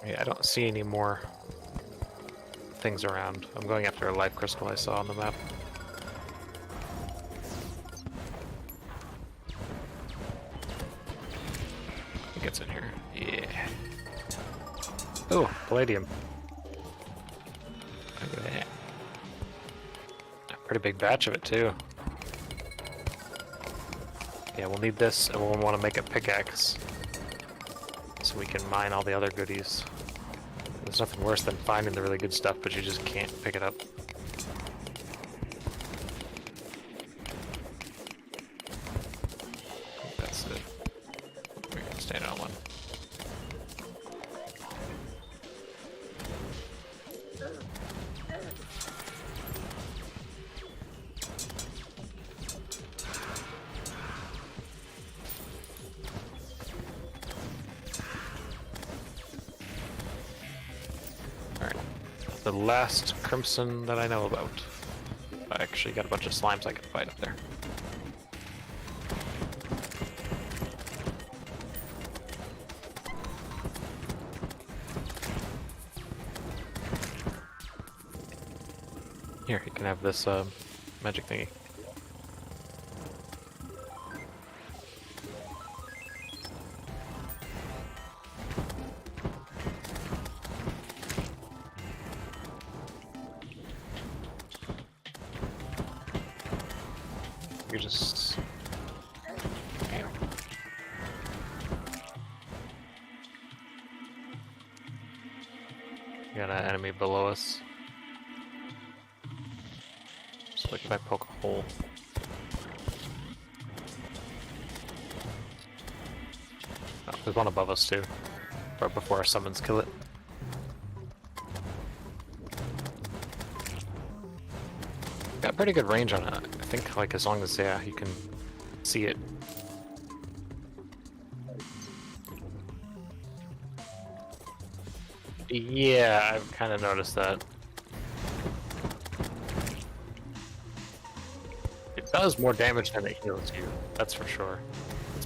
Yeah, I don't see any more things around. I'm going after a life crystal I saw on the map. I think it's in here. Yeah. Oh, palladium. Look at that. A pretty big batch of it too. Yeah, we'll need this and we'll want to make a pickaxe so we can mine all the other goodies. There's nothing worse than finding the really good stuff, but you just can't pick it up. That's it. We're gonna stand on one. The last crimson that I know about. I actually got a bunch of slimes I can fight up there. Here, you can have this magic thingy. You just... Damn. You got an enemy below us. So like if I poke a hole. Oh, there's one above us too. Right before our summons kill it. Got pretty good range on it. I think like as long as you can see it. Yeah, I've kind of noticed that. It does more damage than it heals you, that's for sure.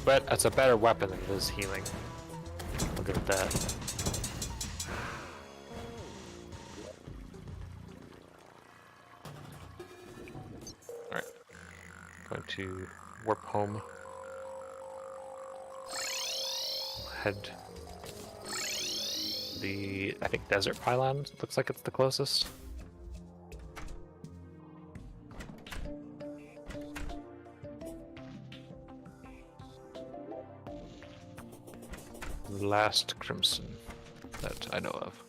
It's a better weapon than it is healing. I'll give it that. Alright. Going to warp home. Head the, I think, desert pylon looks like it's the closest. Last crimson that I know of.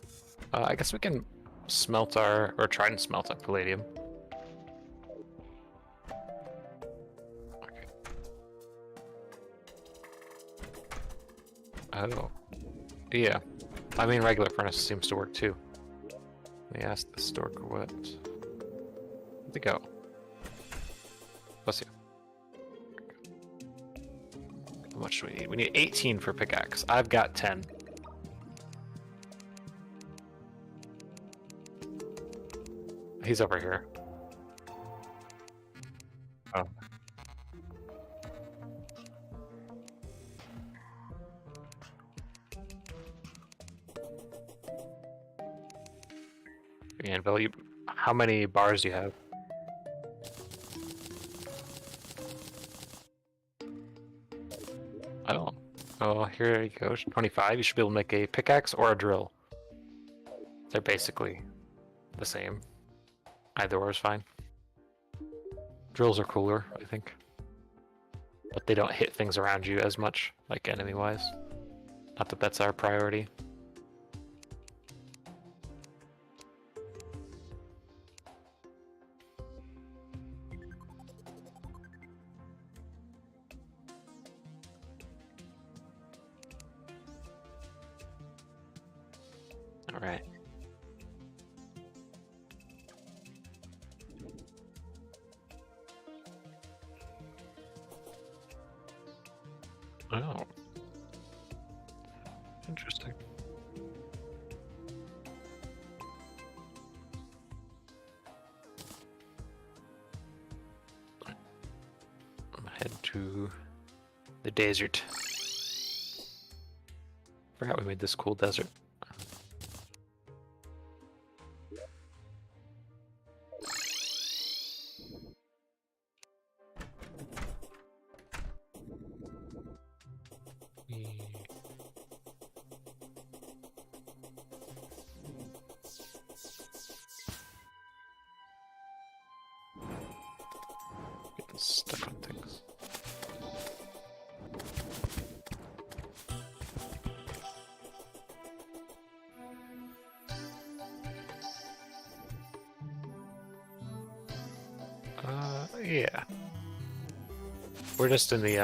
I guess we can smelt our, or try and smelt our palladium. Okay. Oh. Yeah. I mean, regular furnace seems to work too. Let me ask the stork what. Where'd they go? Bless you. How much do we need? We need 18 for pickaxe. I've got 10. He's over here. Oh. Anvil, how many bars do you have? Oh. Oh, here you go. 25. You should be able to make a pickaxe or a drill. They're basically the same. Either or is fine. Drills are cooler, I think. But they don't hit things around you as much, like enemy-wise. Not that that's our priority. Alright. Oh. Interesting. I'm gonna head to the desert. Forgot we made this cool desert. Getting stuck on things. Yeah. We're just in the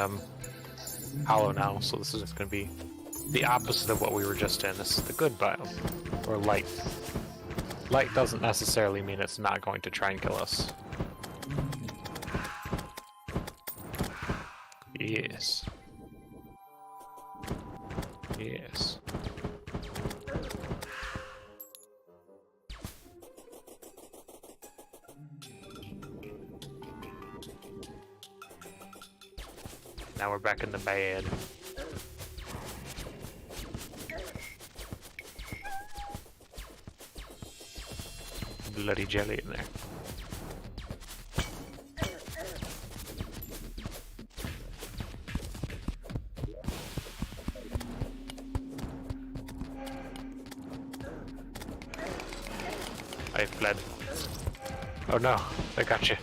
hollow now, so this is just gonna be the opposite of what we were just in. This is the good biome, or light. Light doesn't necessarily mean it's not going to try and kill us. Yes. Yes. Now we're back in the bad. Bloody jelly in there. I fled. Oh no, they got you.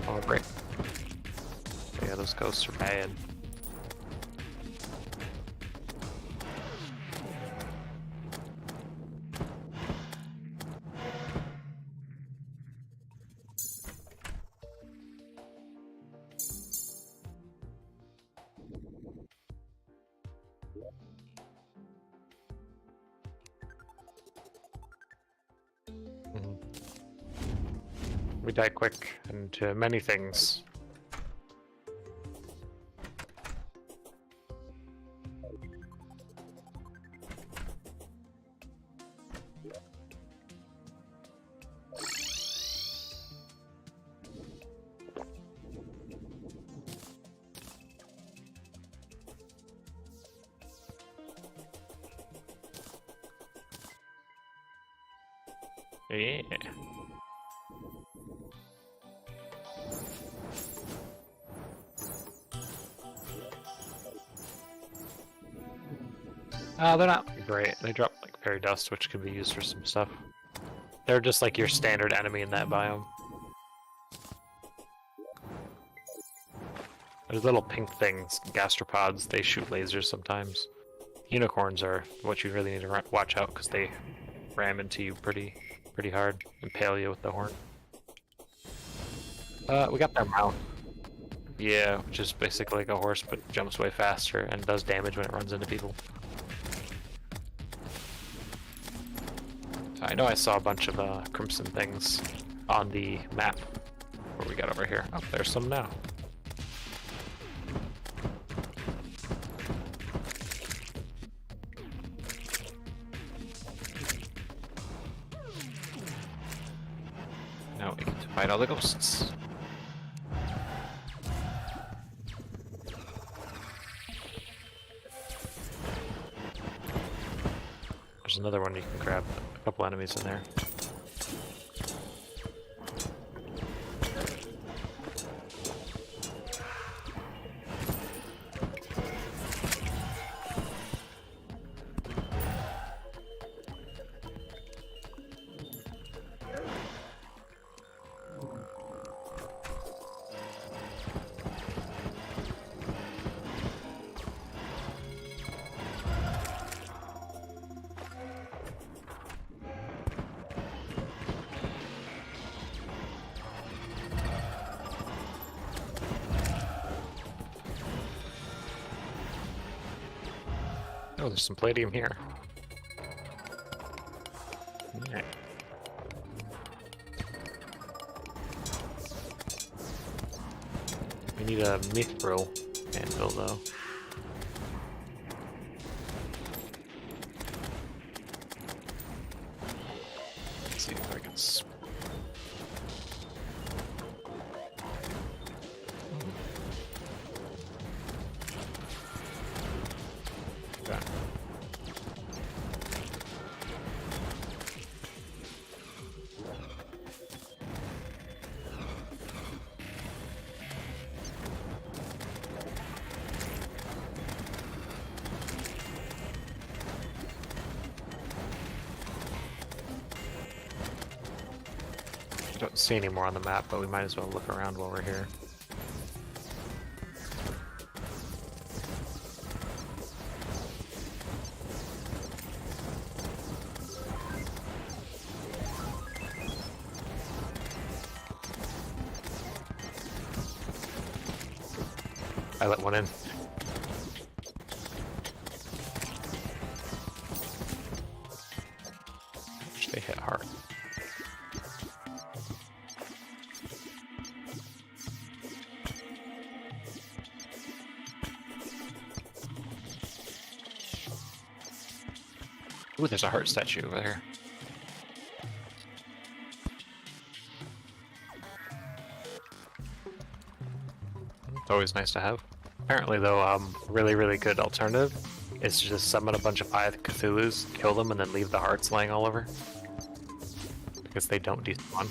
Oh, great. Yeah, those ghosts are bad. We die quick and to many things. Yeah. They're not great. They drop like fairy dust, which can be used for some stuff. They're just like your standard enemy in that biome. There's little pink things, gastropods. They shoot lasers sometimes. Unicorns are what you really need to watch out because they ram into you pretty hard, impale you with the horn. We got their mouth. Yeah, which is basically like a horse, but jumps way faster and does damage when it runs into people. I know I saw a bunch of crimson things on the map. What we got over here? Oh, there's some now. Now we get to fight all the ghosts. There's another one you can grab. A couple enemies in there. Oh, there's some palladium here. Yeah. We need a mithril anvil, though. Let's see if I can. Okay. I don't see any more on the map, but we might as well look around while we're here. I let one in. Which they hit hard. Ooh, there's a heart statue over there. It's always nice to have. Apparently, though, really good alternative is to just summon a bunch of Eye of Cthulhu's, kill them, and then leave the hearts laying all over. Because they don't despawn.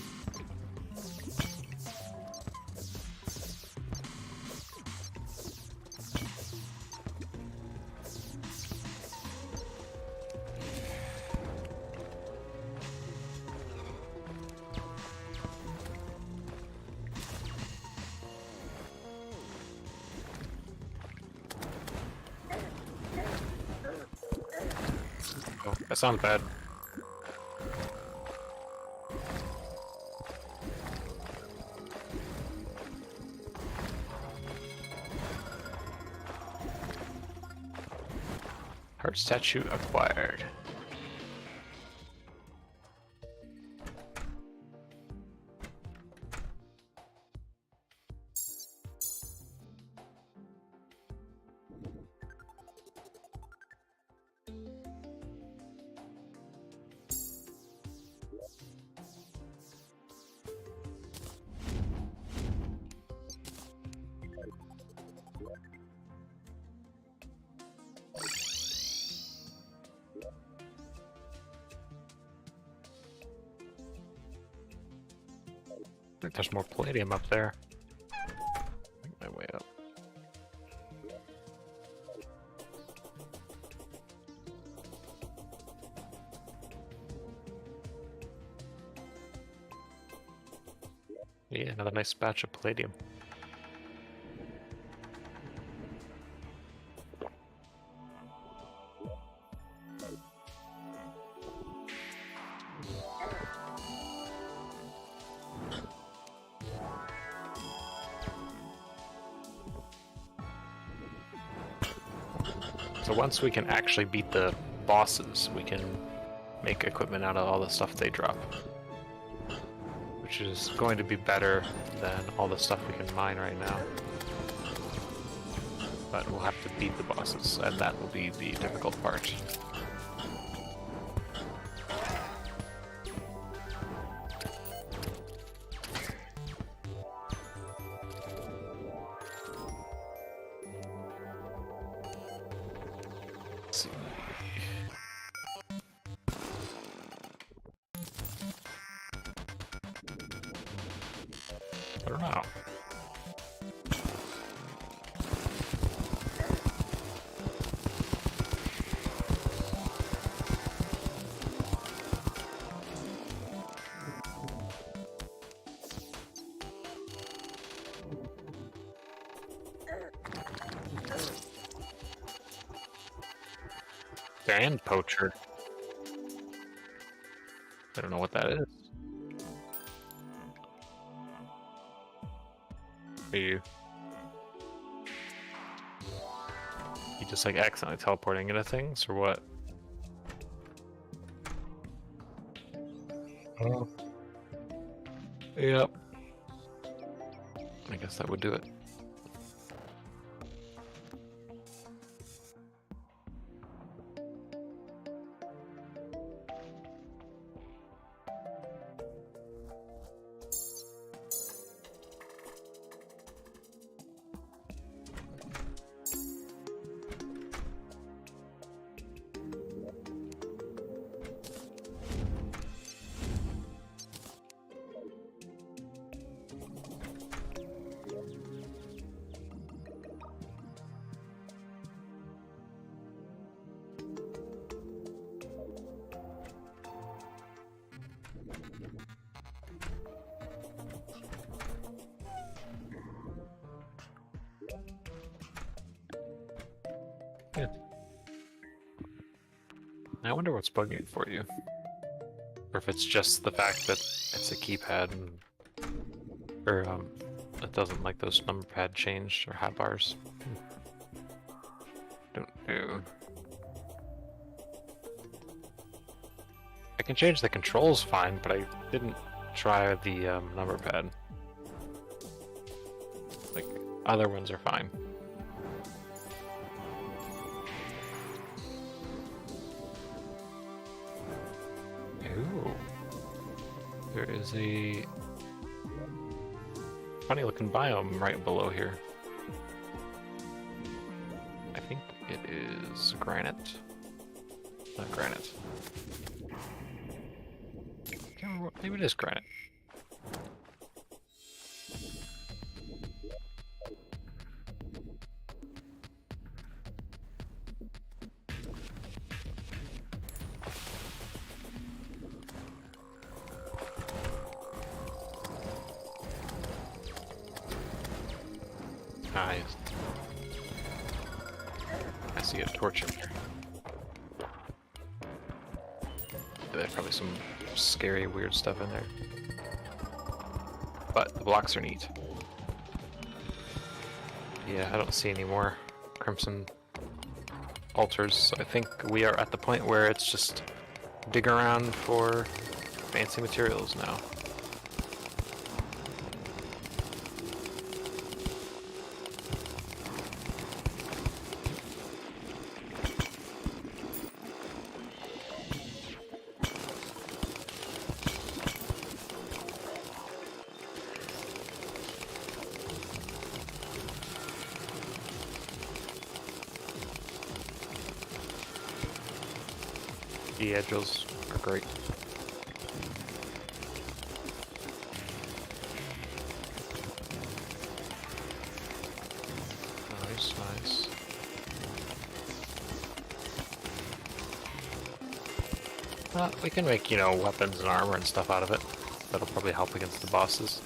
That sounds bad. Heart statue acquired. I think there's more palladium up there. Make my way up. Yeah, another nice batch of palladium. So once we can actually beat the bosses, we can make equipment out of all the stuff they drop. Which is going to be better than all the stuff we can mine right now. But we'll have to beat the bosses, and that will be the difficult part. Let's see. I don't know. Sand poacher. I don't know what that is. Are you just like accidentally teleporting into things or what? Oh. Yep. I guess that would do it. Yeah. I wonder what's bugging it for you. Or if it's just the fact that it's a keypad and or it doesn't like those number pad changed or hot bars. Don't know. I can change the controls fine, but I didn't try the number pad. Like other ones are fine. Ooh. There is a funny looking biome right below here. I think it is granite. Not granite. Can't remember what, maybe it is granite. Ah, yes. I see a torch in here. There's probably some scary, weird stuff in there. But the blocks are neat. Yeah, I don't see any more crimson altars, so I think we are at the point where it's just dig around for fancy materials now. The edges are great. Nice, nice. We can make, you know, weapons and armor and stuff out of it. That'll probably help against the bosses.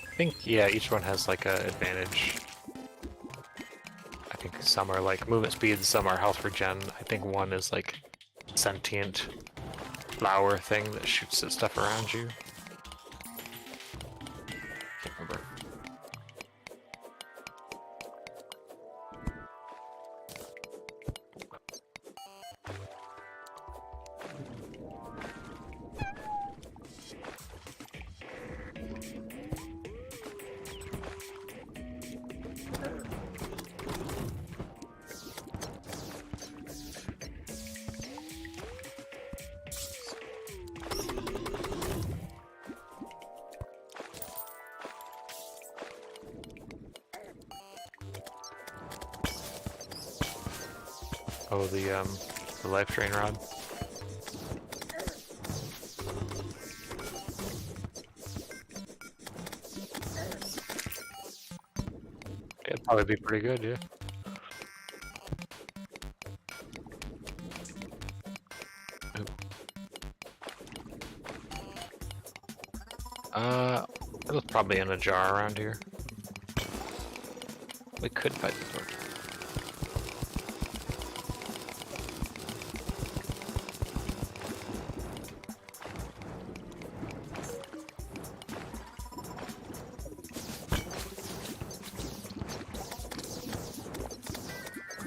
I think, yeah, each one has like a advantage. I think some are like movement speed, some are health regen. I think one is like sentient flower thing that shoots at stuff around you. Can't remember. Oh, the life drain rod. It'd probably be pretty good, yeah. It was probably in a jar around here. We could fight the torch.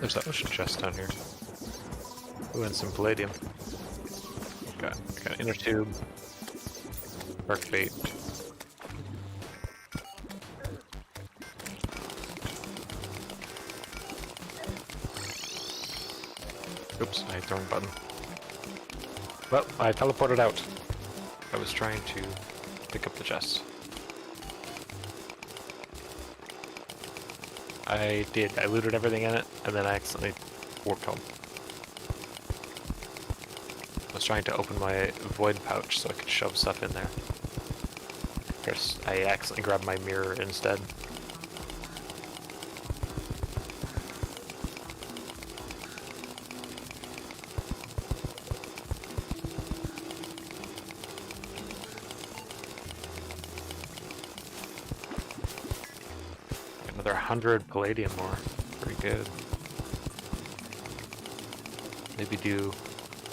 There's that ocean chest down here. Ooh, and some palladium. Got inner tube. Dark bait. Oops, I hit the wrong button. Well, I teleported out. I was trying to pick up the chest. I did. I looted everything in it, and then I accidentally warped home. I was trying to open my void pouch so I could shove stuff in there. Of course, I accidentally grabbed my mirror instead. Another 100 palladium more. Pretty good. Maybe do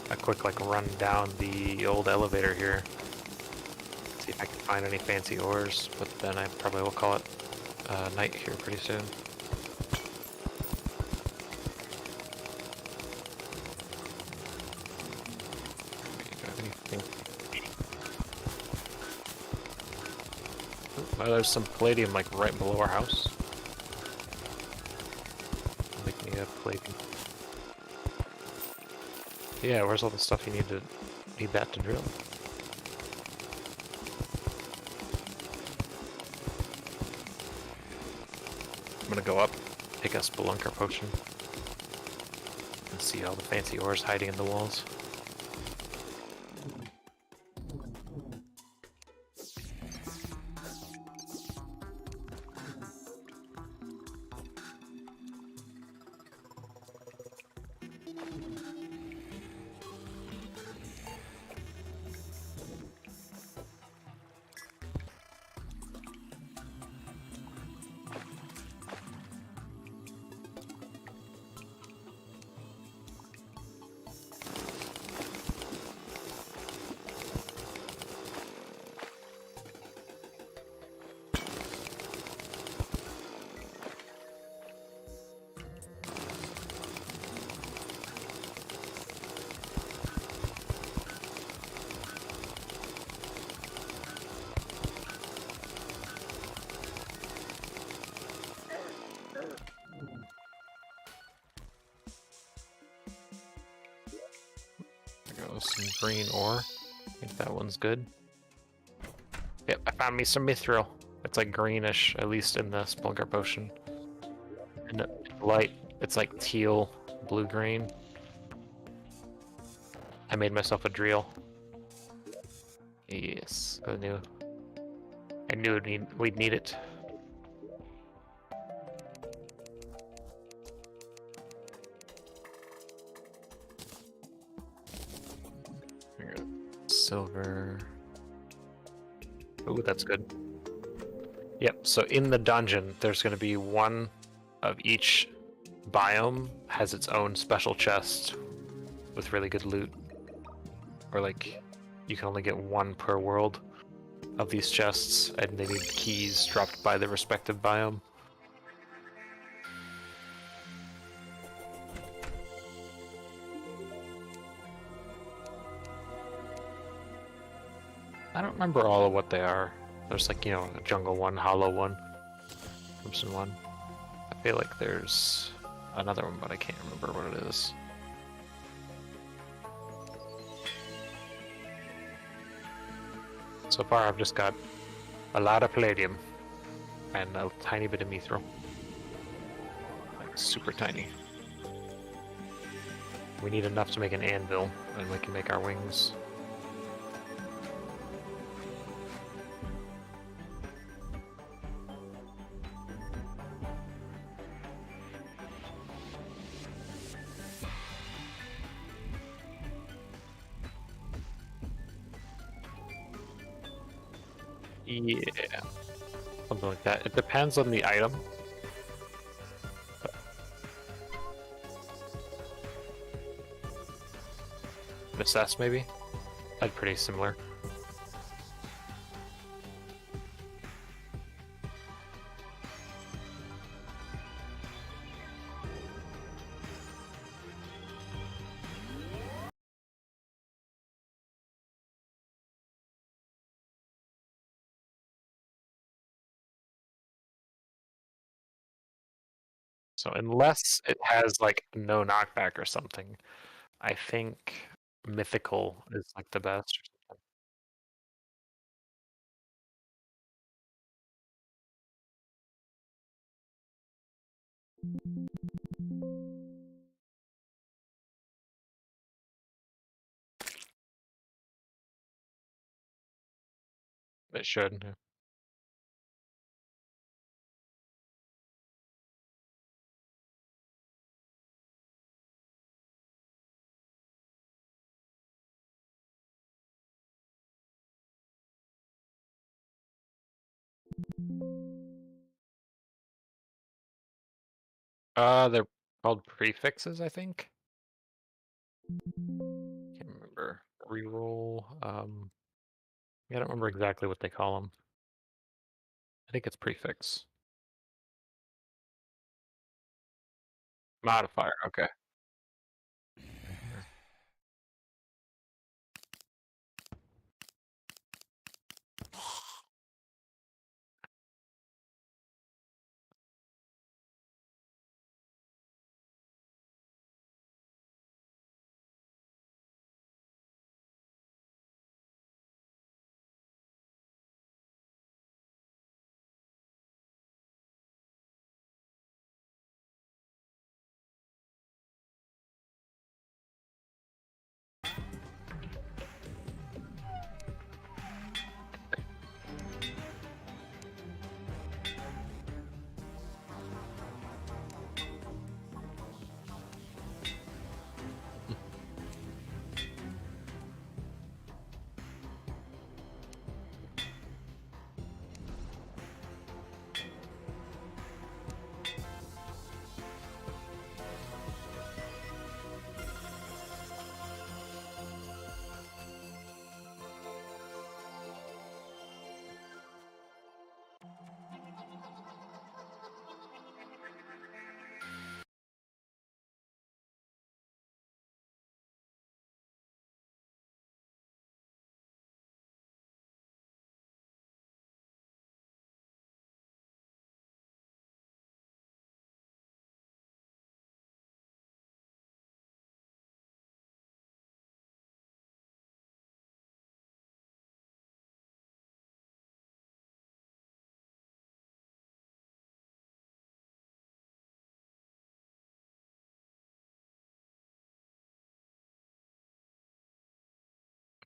a quick like run down the old elevator here. See if I can find any fancy ores, but then I probably will call it night here pretty soon. Well, there's some palladium like right below our house. Make me a palladium. Yeah, where's all the stuff you need that to drill? I'm gonna go up, take a spelunker potion, and see all the fancy ores hiding in the walls. Some green ore. I think that one's good. Yep, I found me some mithril. It's like greenish, at least in the Spelunker potion. And the light, it's like teal, blue-green. I made myself a drill. Yes, I knew we'd need it. Silver. Ooh, that's good. Yep, so in the dungeon, there's going to be one of each biome has its own special chest with really good loot. Or like, you can only get one per world of these chests, and they need keys dropped by the respective biome. I don't remember all of what they are. There's like, a jungle one, hollow one, crimson one. I feel like there's another one, but I can't remember what it is. So far, I've just got a lot of palladium and a tiny bit of mithril. Like super tiny. We need enough to make an anvil, and we can make our wings. Yeah, something like that. It depends on the item. Assess maybe? That's pretty similar. So unless it has like no knockback or something, I think mythical is like the best. It should. Yeah. They're called prefixes, I think. Can't remember. Reroll. I don't remember exactly what they call them. I think it's prefix. Modifier. Okay.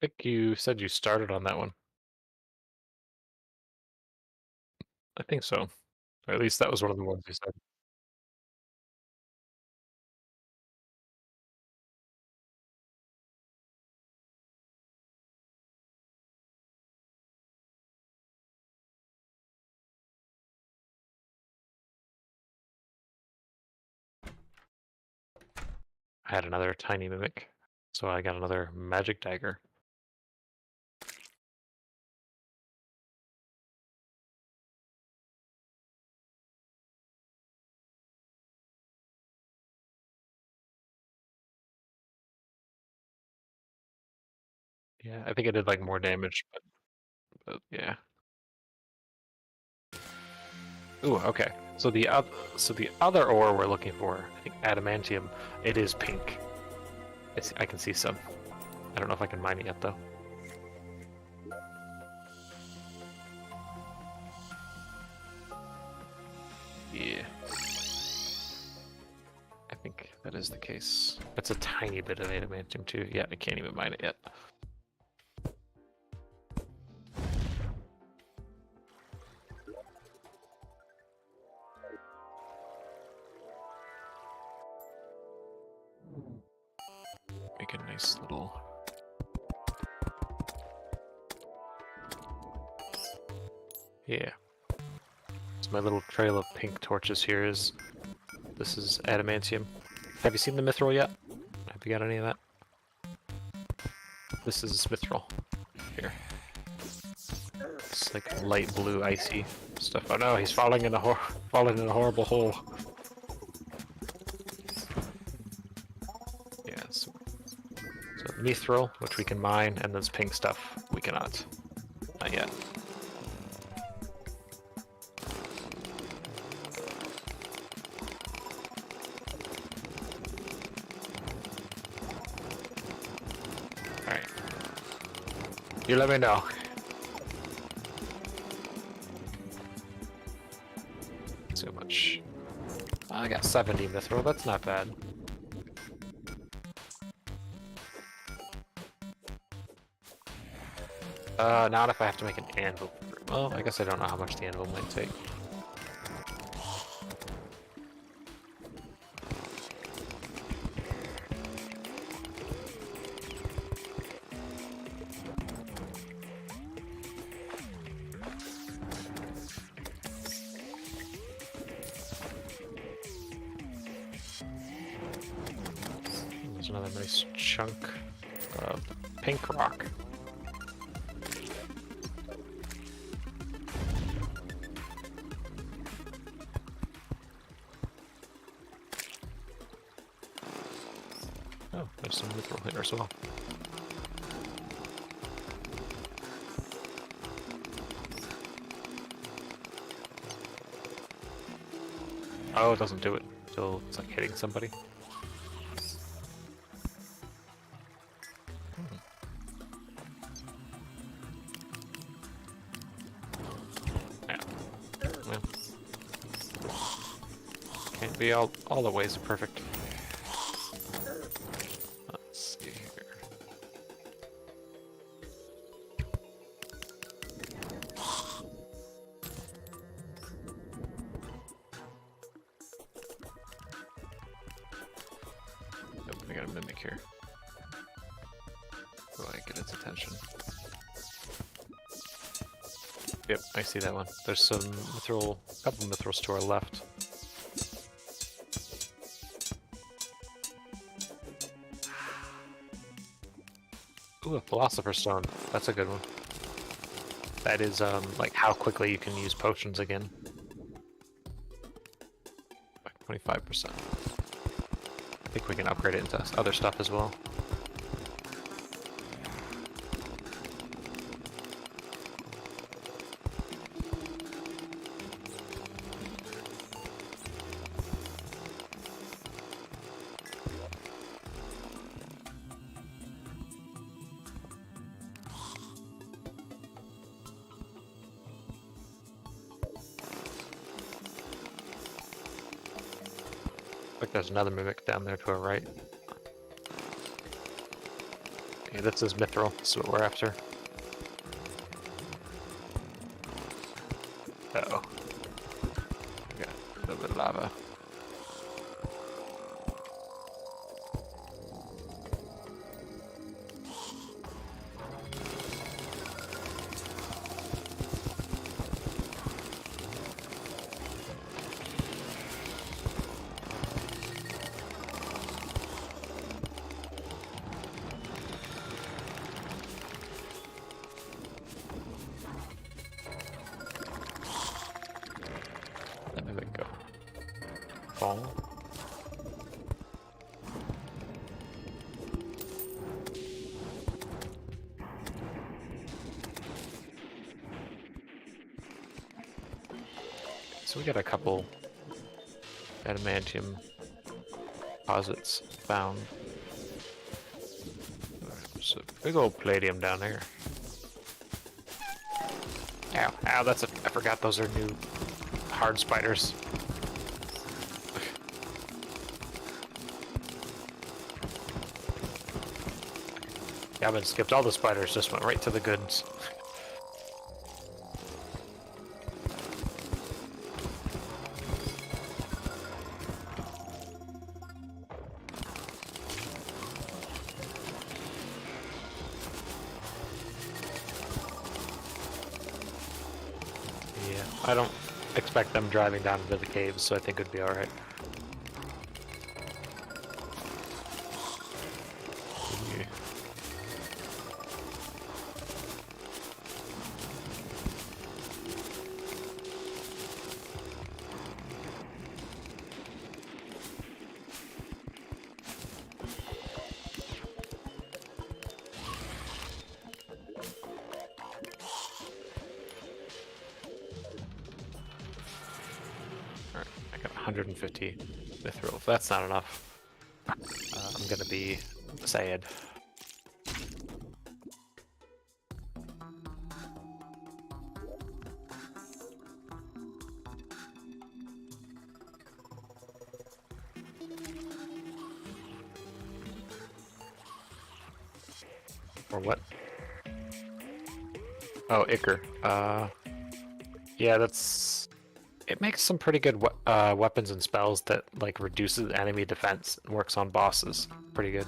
think you said you started on that one. I think so. Or at least that was one of the ones you said. I had another tiny mimic, so I got another magic dagger. Yeah, I think I did like more damage, but yeah. Ooh, okay. So the other ore we're looking for, I think adamantium, it is pink. I can see some. I don't know if I can mine it yet though. Yeah. I think that is the case. It's a tiny bit of adamantium too. Yeah, I can't even mine it yet. Make a nice little... Yeah. So my little trail of pink torches here is... This is adamantium. Have you seen the mithril yet? Have you got any of that? This is mithril. Here. It's like light blue, icy stuff. Oh no, he's falling in a horrible hole. Yeah, so mithril, which we can mine, and this pink stuff we cannot. Not yet. Alright. You let me know. So much. I got 70 mithril, that's not bad. Not if I have to make an anvil. Well, I guess I don't know how much the anvil might take. There's another nice chunk of pink rock. Oh, there's some mithril here as well. Oh, it doesn't do it until it's like hitting somebody. Yeah. Well, can't be all the ways are perfect. Let's see here. Nope, I got a mimic here. Do I get its attention? Yep, I see that one. There's some mithril, couple mithrils to our left. Ooh, a philosopher's stone. That's a good one. That is like how quickly you can use potions again. Like 25%. I think we can upgrade it into other stuff as well. Like there's another mimic down there to our right. Okay, this is mithril. This is what we're after. Uh-oh. We got a little bit of lava. There we go. Fall. So we got a couple adamantium deposits found. There's a big old palladium down there. Ow, ow, that's a, I forgot those are new hard spiders. Yeah, I've been skipped all the spiders, just went right to the goods. Yeah, I don't expect them driving down into the caves, so I think it'd be alright. Yeah. Alright, I got 150 mithril. If that's not enough, I'm gonna be sad. Or what? Oh, Ichor. Yeah, that's... It makes some pretty good weapons and spells that, like, reduces enemy defense and works on bosses. Pretty good.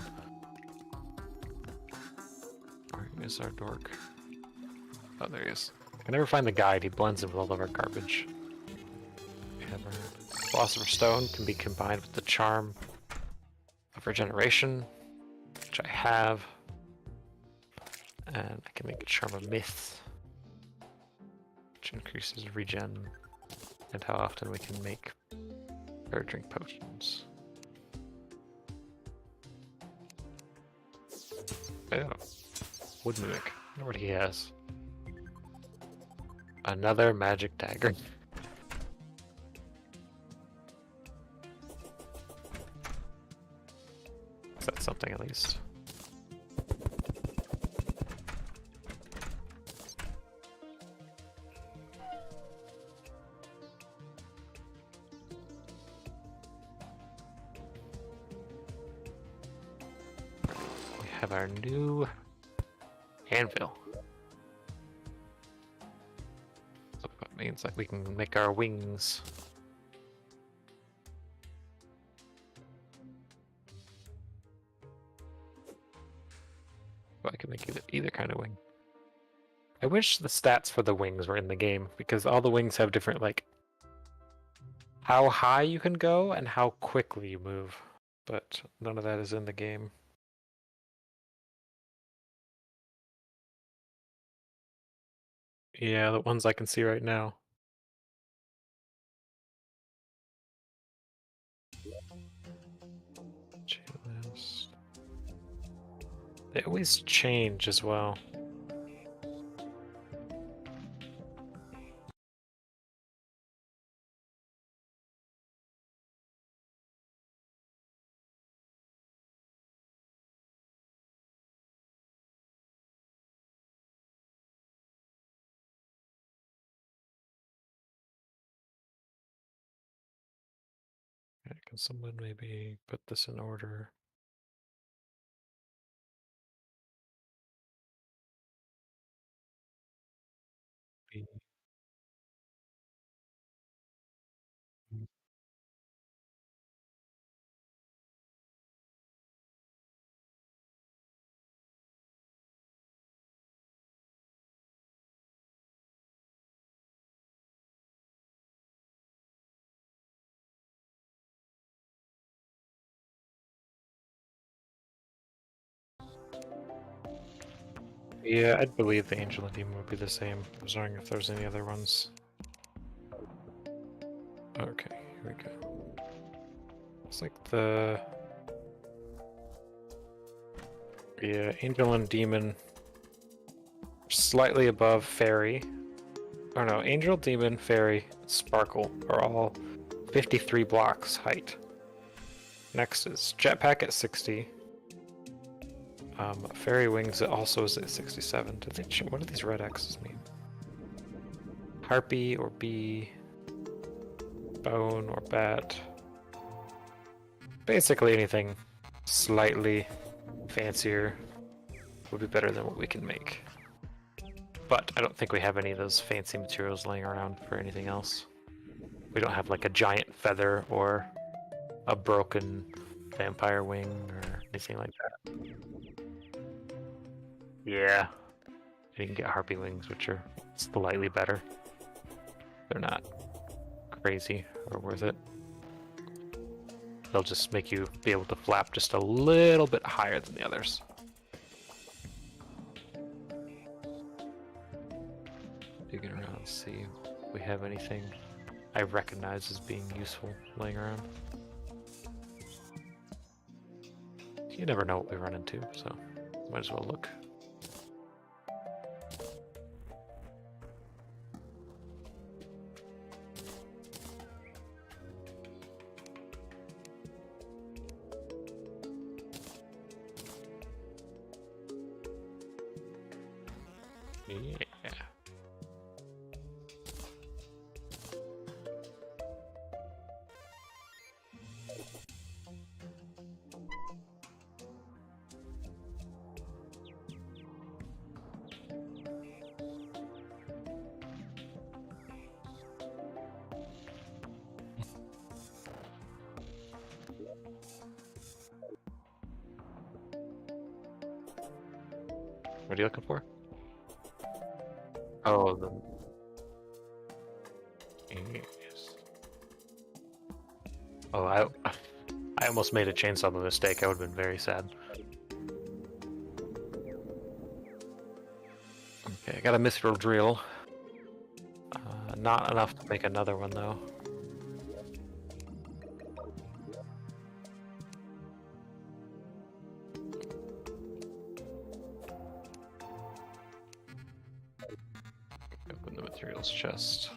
Where is our dork? Oh, there he is. I can never find the guide. He blends in with all of our garbage. We have our Philosopher's Stone can be combined with the Charm of Regeneration, which I have. And I can make a Charm of Myth, which increases regen and how often we can make or drink potions. Oh, Wood Mimic. I wonder what he has. Another magic dagger. Is that something at least? We have our new anvil. So that means like we can make our wings. Well, I can make either kind of wing. I wish the stats for the wings were in the game, because all the wings have different, like, how high you can go and how quickly you move, but none of that is in the game. Yeah, the ones I can see right now. Chainless. They always change as well. Okay, can someone maybe put this in order? Yeah, I'd believe the Angel and Demon would be the same. I was wondering if there's any other ones. Okay, here we go. It's like the... Yeah, Angel and Demon slightly above Fairy. Oh no, Angel, Demon, Fairy, Sparkle are all 53 blocks height. Next is Jetpack at 60. Fairy Wings also is at 67. What do these red X's mean? Harpy or Bee, Bone or Bat. Basically anything slightly fancier would be better than what we can make. But I don't think we have any of those fancy materials laying around for anything else. We don't have like a giant feather or a broken vampire wing or anything like that. Yeah. You can get harpy wings, which are slightly better. They're not crazy or worth it. They'll just make you be able to flap just a little bit higher than the others. Digging around, see if we have anything I recognize as being useful laying around. You never know what we run into, so might as well look. Yeah. What are you looking for? Oh, the... Yes. Oh, I almost made a chainsaw mistake. I would have been very sad. Okay, I got a mithril drill. Not enough to make another one, though. Open the materials chest.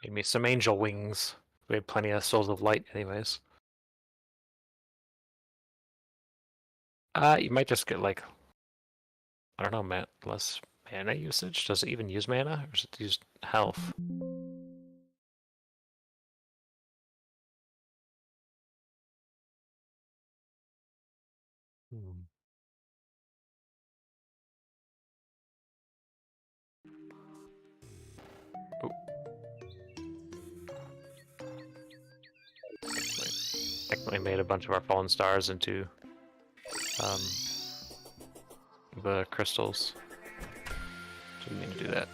Give me some angel wings. We have plenty of souls of light anyways. You might just get like, I don't know, less mana usage? Does it even use mana? Or does it use health? Hmm. Oh. Technically made a bunch of our fallen stars into the crystals. Didn't mean to do that.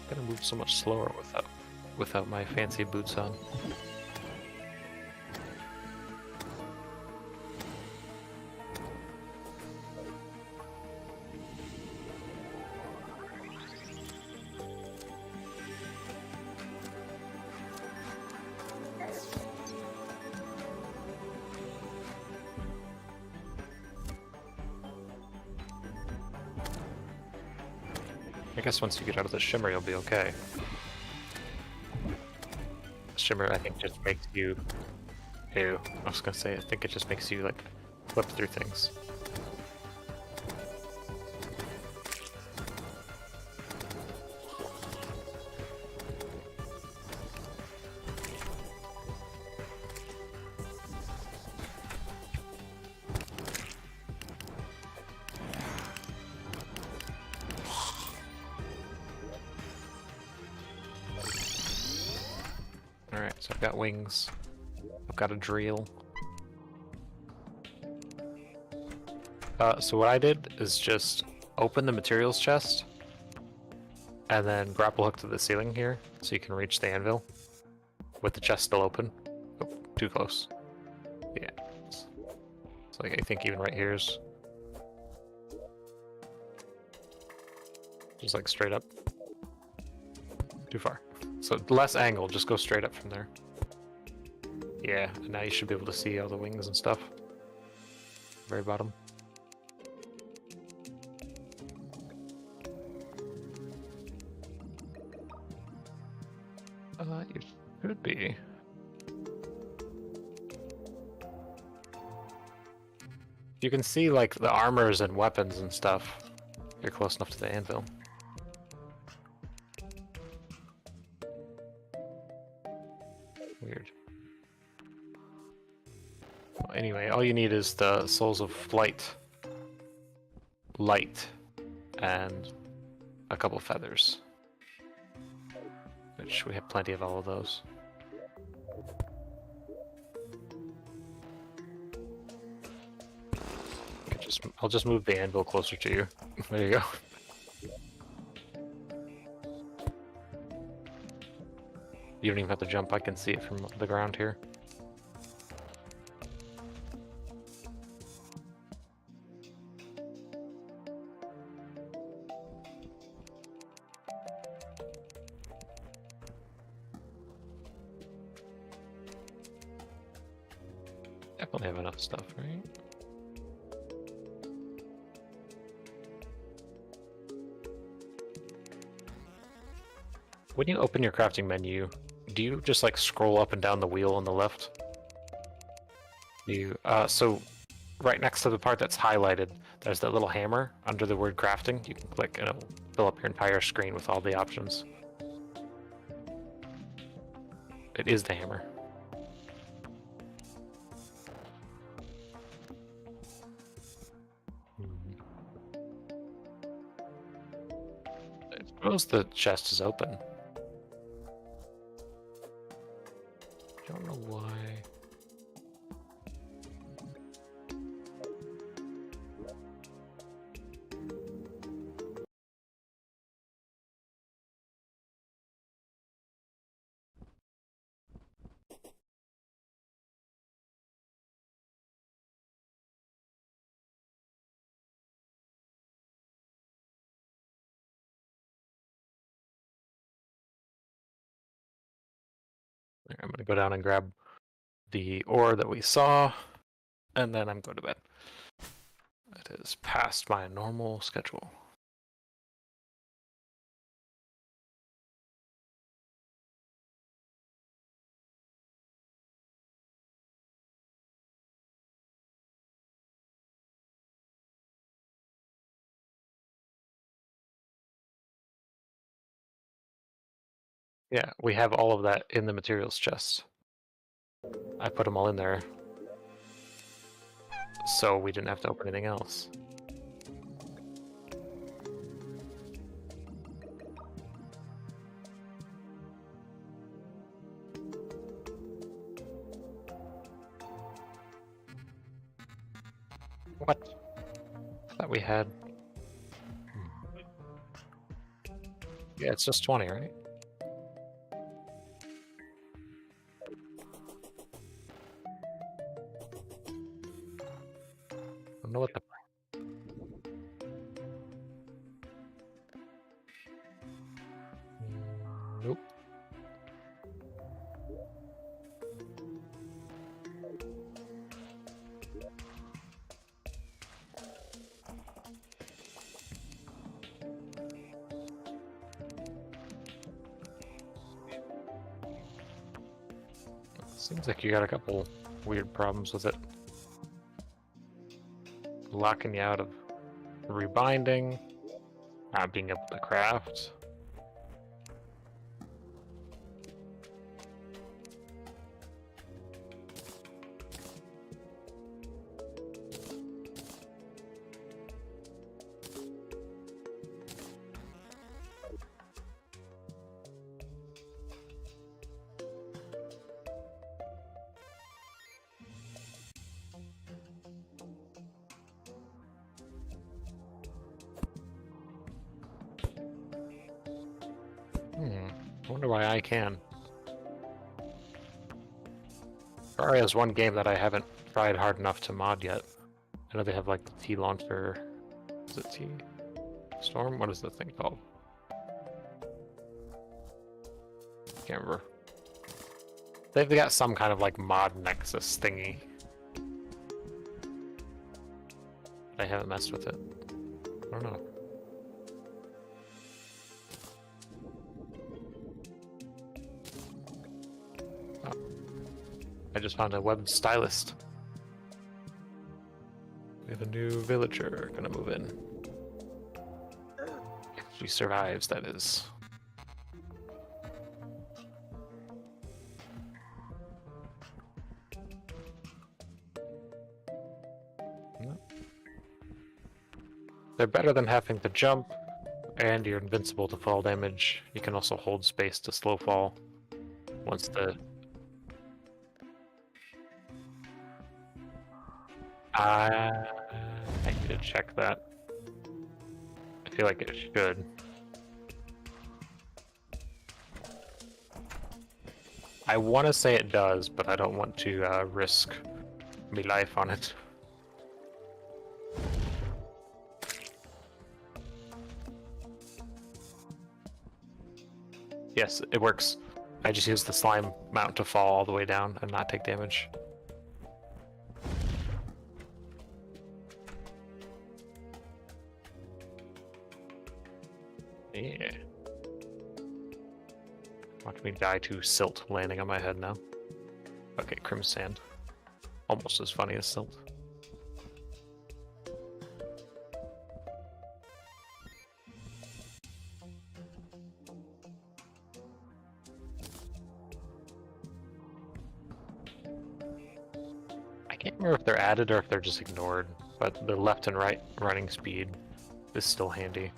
Gotta move so much slower without my fancy boots on. I guess once you get out of the shimmer, you'll be okay. Shimmer, I think, just makes you... Ew. I was gonna say, I think it just makes you, like, flip through things. So I've got wings. I've got a drill. So what I did is just open the materials chest and then grapple hook to the ceiling here so you can reach the anvil with the chest still open. Oh, too close. Yeah. So like, I think even right here's just like straight up. Too far. So less angle, just go straight up from there. Yeah, and now you should be able to see all the wings and stuff. Very bottom. You should be. You can see like the armors and weapons and stuff. You're close enough to the anvil. Weird. Well, anyway, all you need is the Souls of Flight, Light, and a couple feathers. Which we have plenty of all of those. I'll just move the anvil closer to you. There you go. You don't even have to jump, I can see it from the ground here. Definitely have enough stuff, right? When you open your crafting menu, do you just like scroll up and down the wheel on the left? So right next to the part that's highlighted, there's that little hammer under the word crafting. You can click and it'll fill up your entire screen with all the options. It is the hammer. I suppose the chest is open. Don't know why. I'm gonna go down and grab the ore that we saw, and then I'm going to bed. It is past my normal schedule. Yeah, we have all of that in the materials chest. I put them all in there, so we didn't have to open anything else. What? I thought we had... Yeah, it's just 20, right? I don't know what the... Nope. Seems like you got a couple weird problems with it. Locking you out of rebinding, not being able to craft. wonder why I can. Terraria is one game that I haven't tried hard enough to mod yet. I know they have like the T launcher. Is it T? Storm? What is the thing called? Can't remember. They've got some kind of like mod nexus thingy. I haven't messed with it. I don't know. Oh. I just found a web stylist. We have a new villager gonna move in. If she survives, that is. They're better than having to jump, and you're invincible to fall damage. You can also hold space to slow fall once the... I need to check that. I feel like it should. I want to say it does, but I don't want to risk me life on it. Yes, it works. I just use the slime mount to fall all the way down and not take damage. Yeah. Watch me die to silt landing on my head now. Okay, crimson sand. Almost as funny as silt. I can't remember if they're added or if they're just ignored, but the left and right running speed is still handy.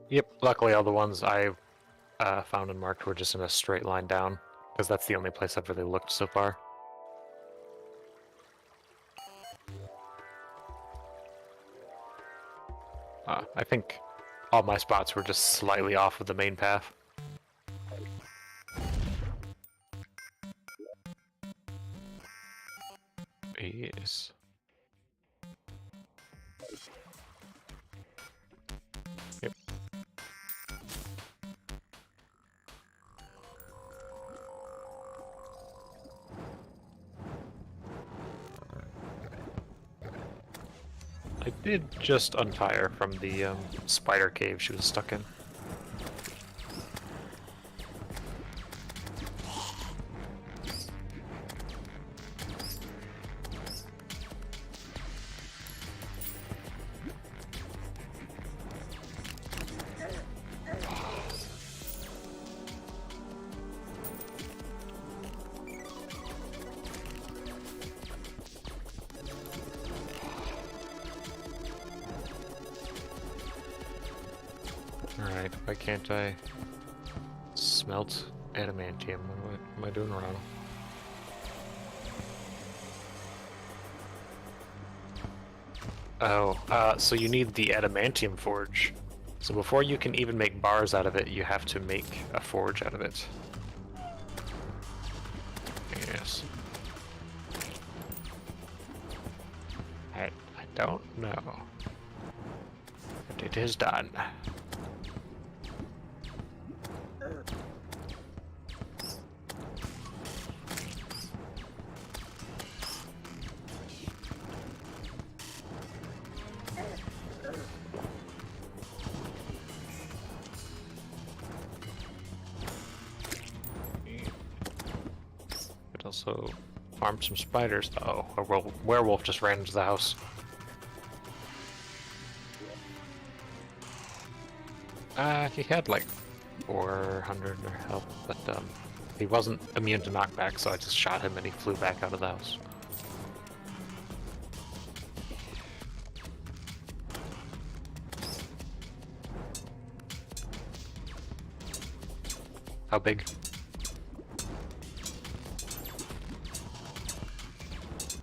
Yep, luckily all the ones I found and marked were just in a straight line down, because that's the only place I've really looked so far. I think all my spots were just slightly off of the main path. Yes. Yep. I did just untie her from the spider cave she was stuck in. Alright, why can't I smelt adamantium? What am I doing wrong? Oh, so you need the adamantium forge. So before you can even make bars out of it, you have to make a forge out of it. Yes. I don't know. But it is done. Also Farm some spiders. Oh, a werewolf just ran into the house. He had like 400 or health, but he wasn't immune to knockback, so I just shot him and he flew back out of the house. How big?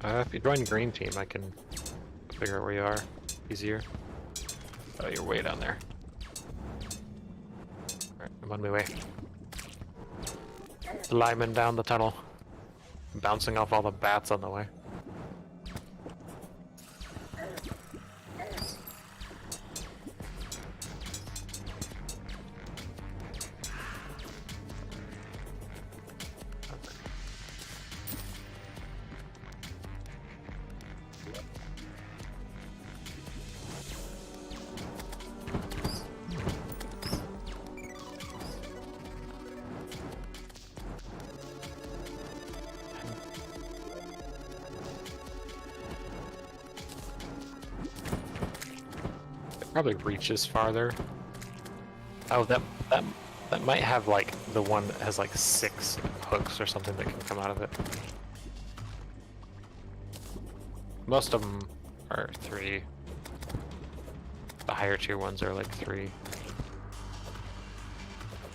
If you join green team, I can figure out where you are easier. Oh, you're way down there. Alright, I'm on my way. Climbing down the tunnel. Bouncing off all the bats on the way. Probably reaches farther. Oh, that might have like the one that has like 6 hooks or something that can come out of it. Most of them are 3. The higher tier ones are like 3.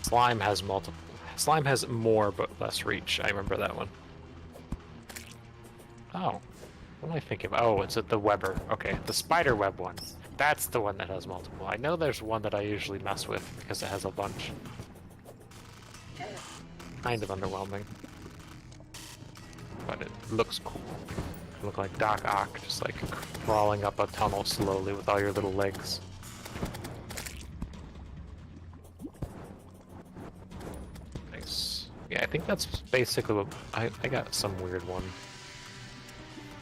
Slime has multiple. Slime has more but less reach. I remember that one. Oh, what am I thinking of? Oh, it's at the Webber. Okay, the spider web one. That's the one that has multiple. I know there's one that I usually mess with because it has a bunch. Kind of underwhelming. But it looks cool. You look like Doc Ock, just like crawling up a tunnel slowly with all your little legs. Nice. Yeah, I think that's basically what... I got some weird one.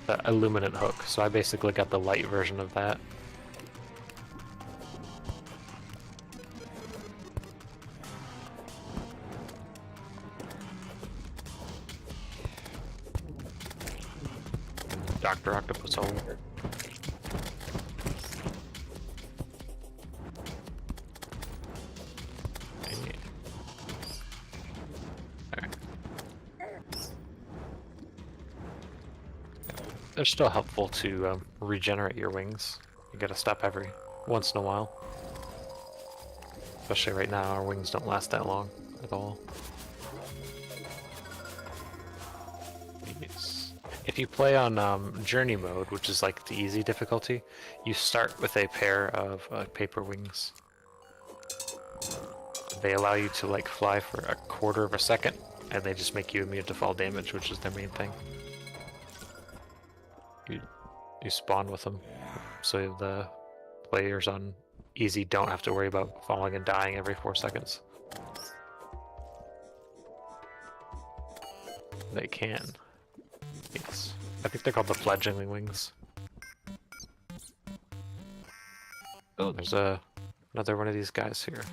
The illuminant hook, so I basically got the light version of that. Dr. Octopus over. They're still helpful to regenerate your wings. You gotta stop every once in a while. Especially right now, our wings don't last that long at all. Yes. If you play on Journey mode, which is like the easy difficulty, you start with a pair of paper wings. They allow you to like fly for a quarter of a second, and they just make you immune to fall damage, which is their main thing. You spawn with them, so the players on easy don't have to worry about falling and dying every 4 seconds. They can. Yes. I think they're called the fledgling wings. Oh, there's another one of these guys here.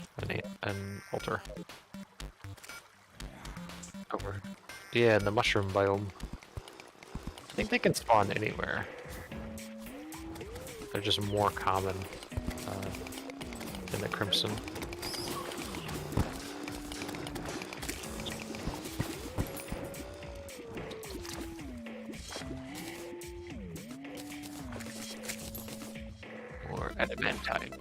An altar. Over. Yeah, in the mushroom biome. I think they can spawn anywhere. They're just more common in the Crimson. Or adamantine.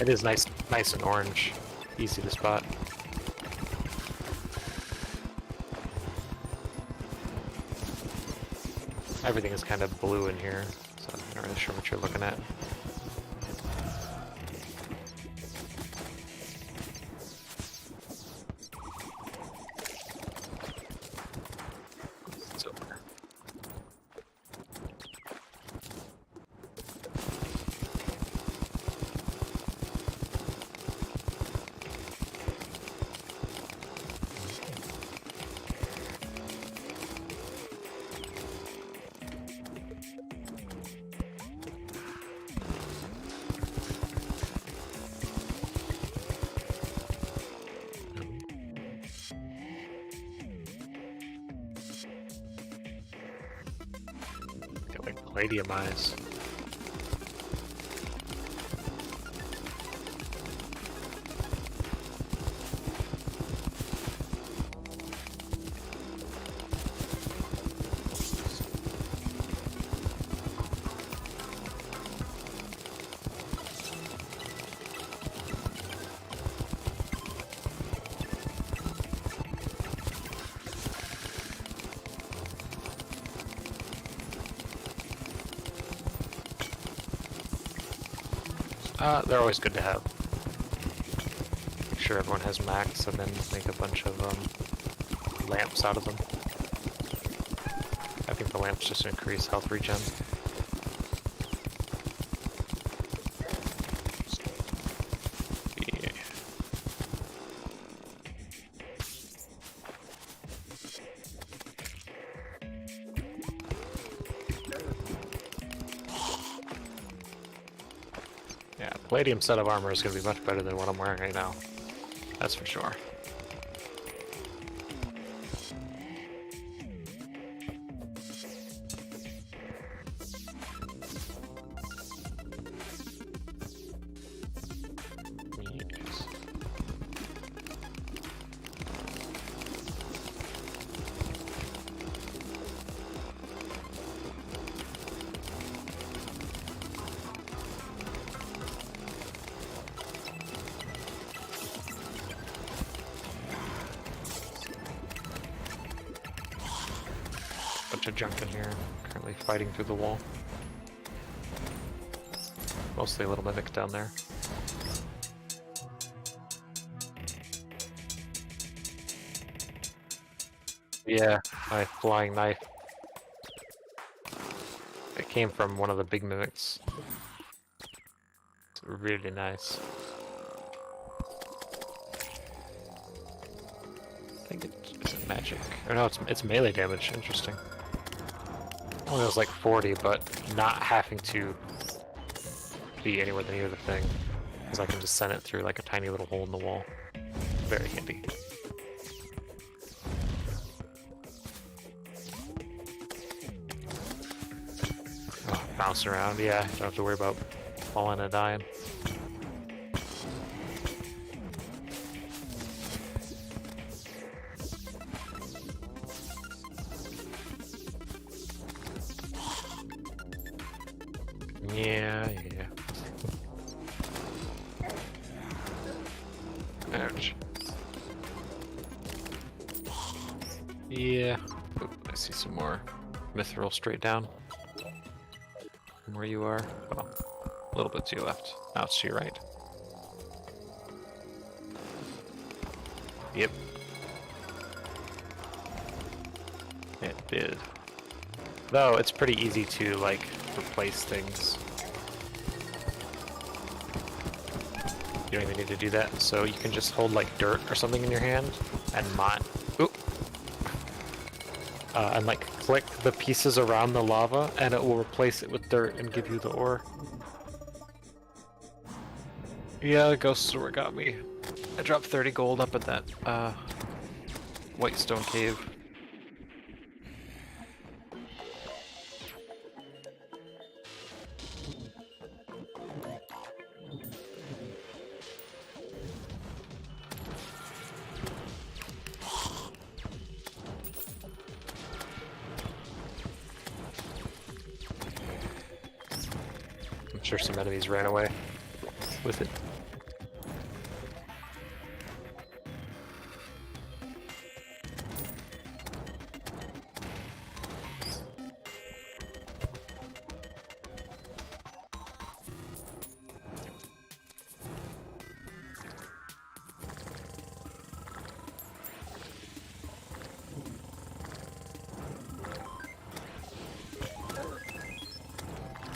It is nice and orange. Easy to spot. Everything is kind of blue in here, so I'm not really sure what you're looking at. Silver. Radium eyes. They're always good to have. Make sure everyone has max and then make a bunch of lamps out of them. I think the lamps just increase health regen. Yeah. Yeah, palladium set of armor is going to be much better than what I'm wearing right now. That's for sure. Yes. Bunch of junk in here. Currently fighting through the wall. Mostly a little mimic down there. Yeah, my flying knife. It came from one of the big mimics. It's really nice. I think it's magic. Or no, it's melee damage. Interesting. Only was like 40, but not having to be anywhere near the thing, because I can just send it through like a tiny little hole in the wall. Very handy. Oh, bounce around, yeah. Don't have to worry about falling and dying. Yeah. Ouch. Yeah. Oop, I see some more mithril straight down from where you are. Well, a little bit to your left. Now it's to your right. Yep. It did. Though it's pretty easy to like replace things. You don't even need to do that. So you can just hold like dirt or something in your hand and and like click the pieces around the lava and it will replace it with dirt and give you the ore. Yeah, the ghost sword got me. I dropped 30 gold up at that white stone cave. I'm sure some enemies ran away with it.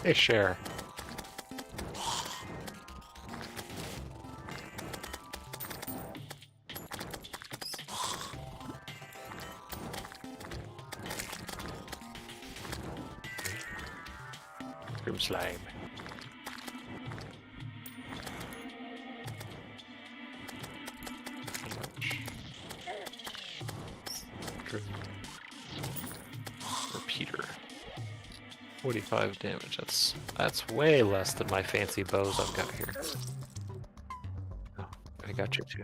Hey, share. Room slime. Repeater. 45 damage. That's way less than my fancy bows I've got here. Oh, I got you too.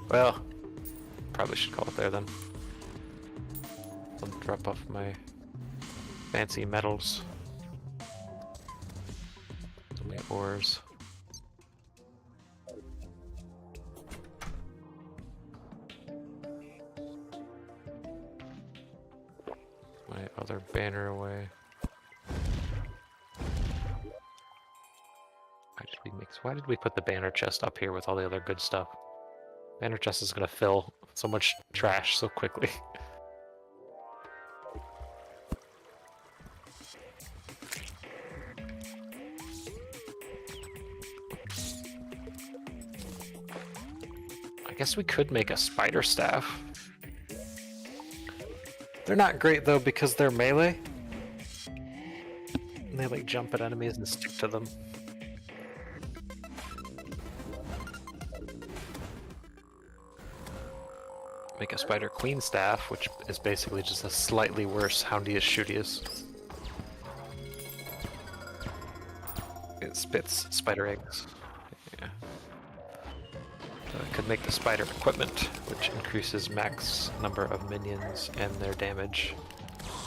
Well, probably should call it there then. I'll drop off my fancy metals. My ores. My other banner away. Why did we put the banner chest up here with all the other good stuff? Banner chest is gonna fill so much trash so quickly. I guess we could make a spider staff. They're not great though because they're melee. And they like jump at enemies and stick to them. Make a spider queen staff, which is basically just a slightly worse Houndius Shootius. It spits spider eggs. Yeah. I could make the spider equipment, which increases max number of minions and their damage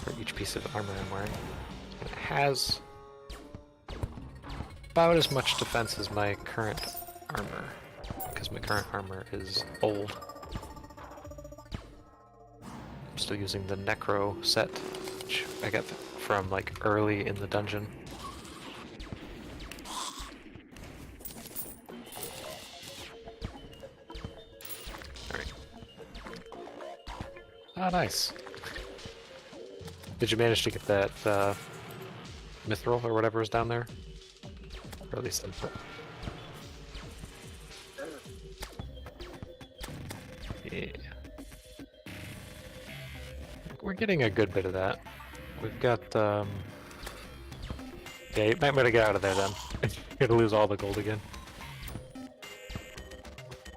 for each piece of armor I'm wearing. And it has about as much defense as my current armor, because my current armor is old. I'm still using the Necro set, which I got from like early in the dungeon. Ah, nice. Did you manage to get that mithril or whatever is down there? Or at least info. Yeah. We're getting a good bit of that. We've got, yeah, you might better get out of there then. You're gonna lose all the gold again.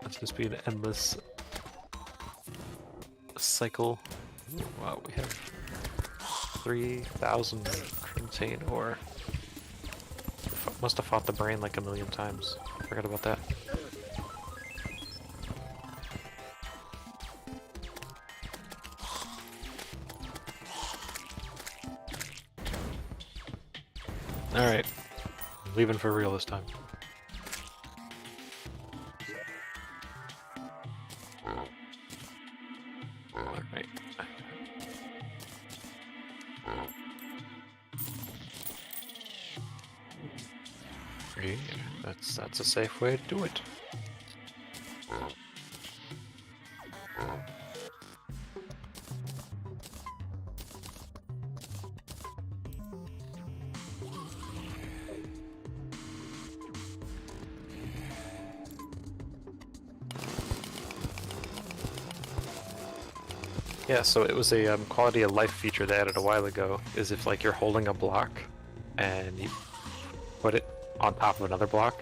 Let's just be an endless cycle. Ooh, wow, we have 3,000 crimson ore. Must have fought the brain like a million times. Forgot about that. Alright. I'm leaving for real this time. Alright. Yeah, that's a safe way to do it. Yeah, so it was a quality of life feature they added a while ago, is if like you're holding a block and you put it on top of another block,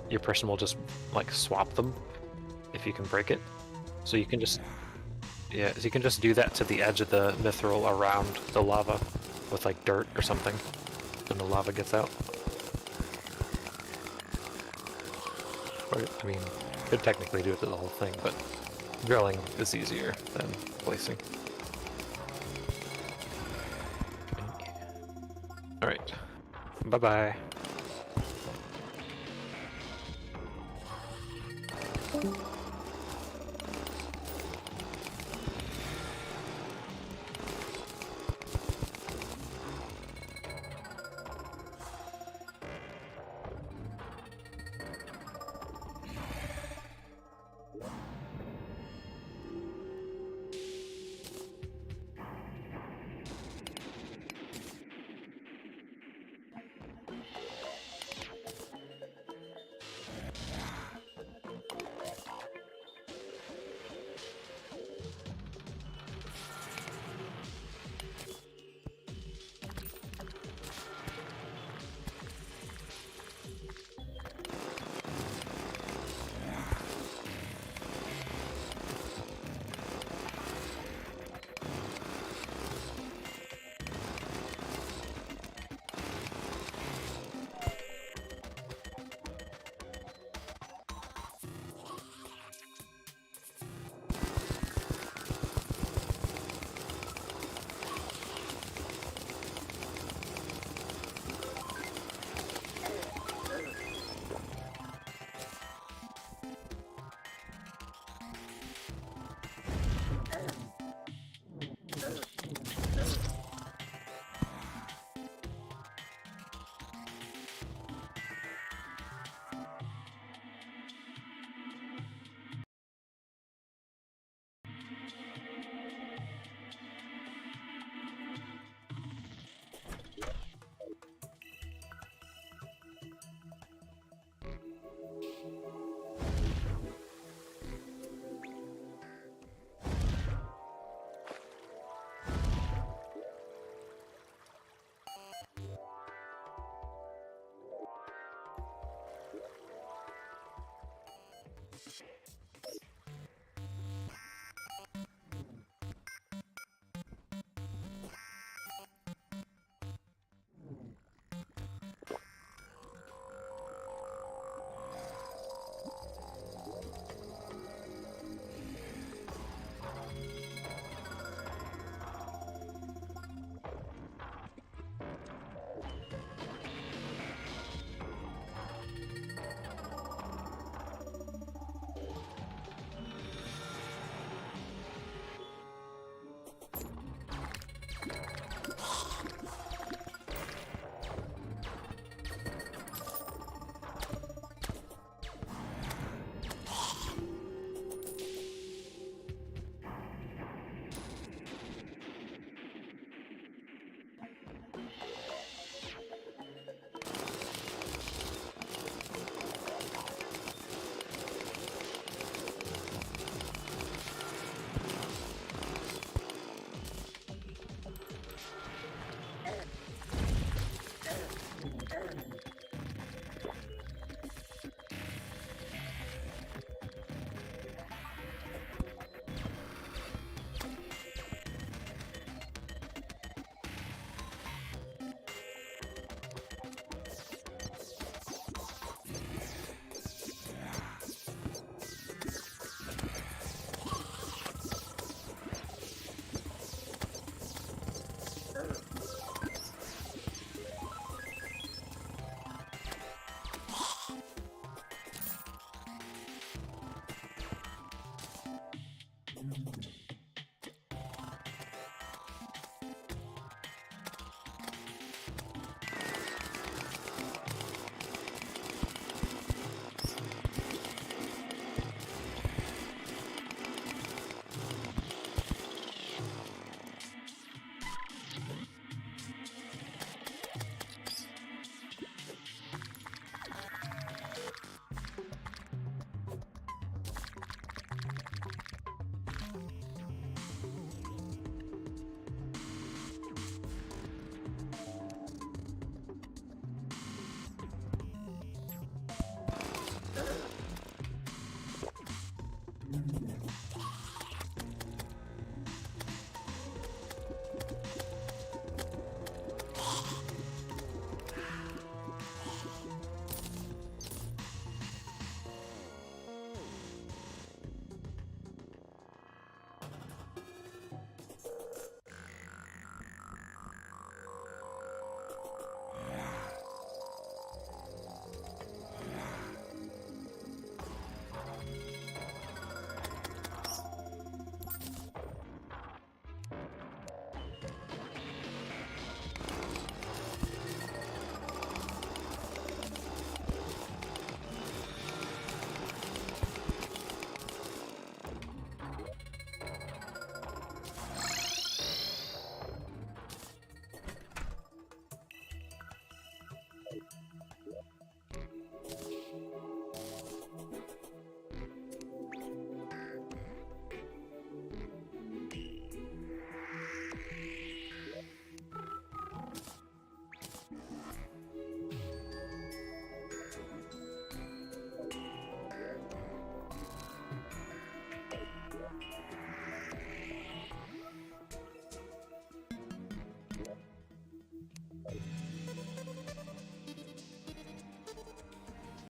your person will just like swap them if you can break it. So you can just, yeah, so you can just do that to the edge of the mithril around the lava with like dirt or something when the lava gets out. Or, I mean, you could technically do it to the whole thing, but drilling is easier than placing. Alright. Bye-bye.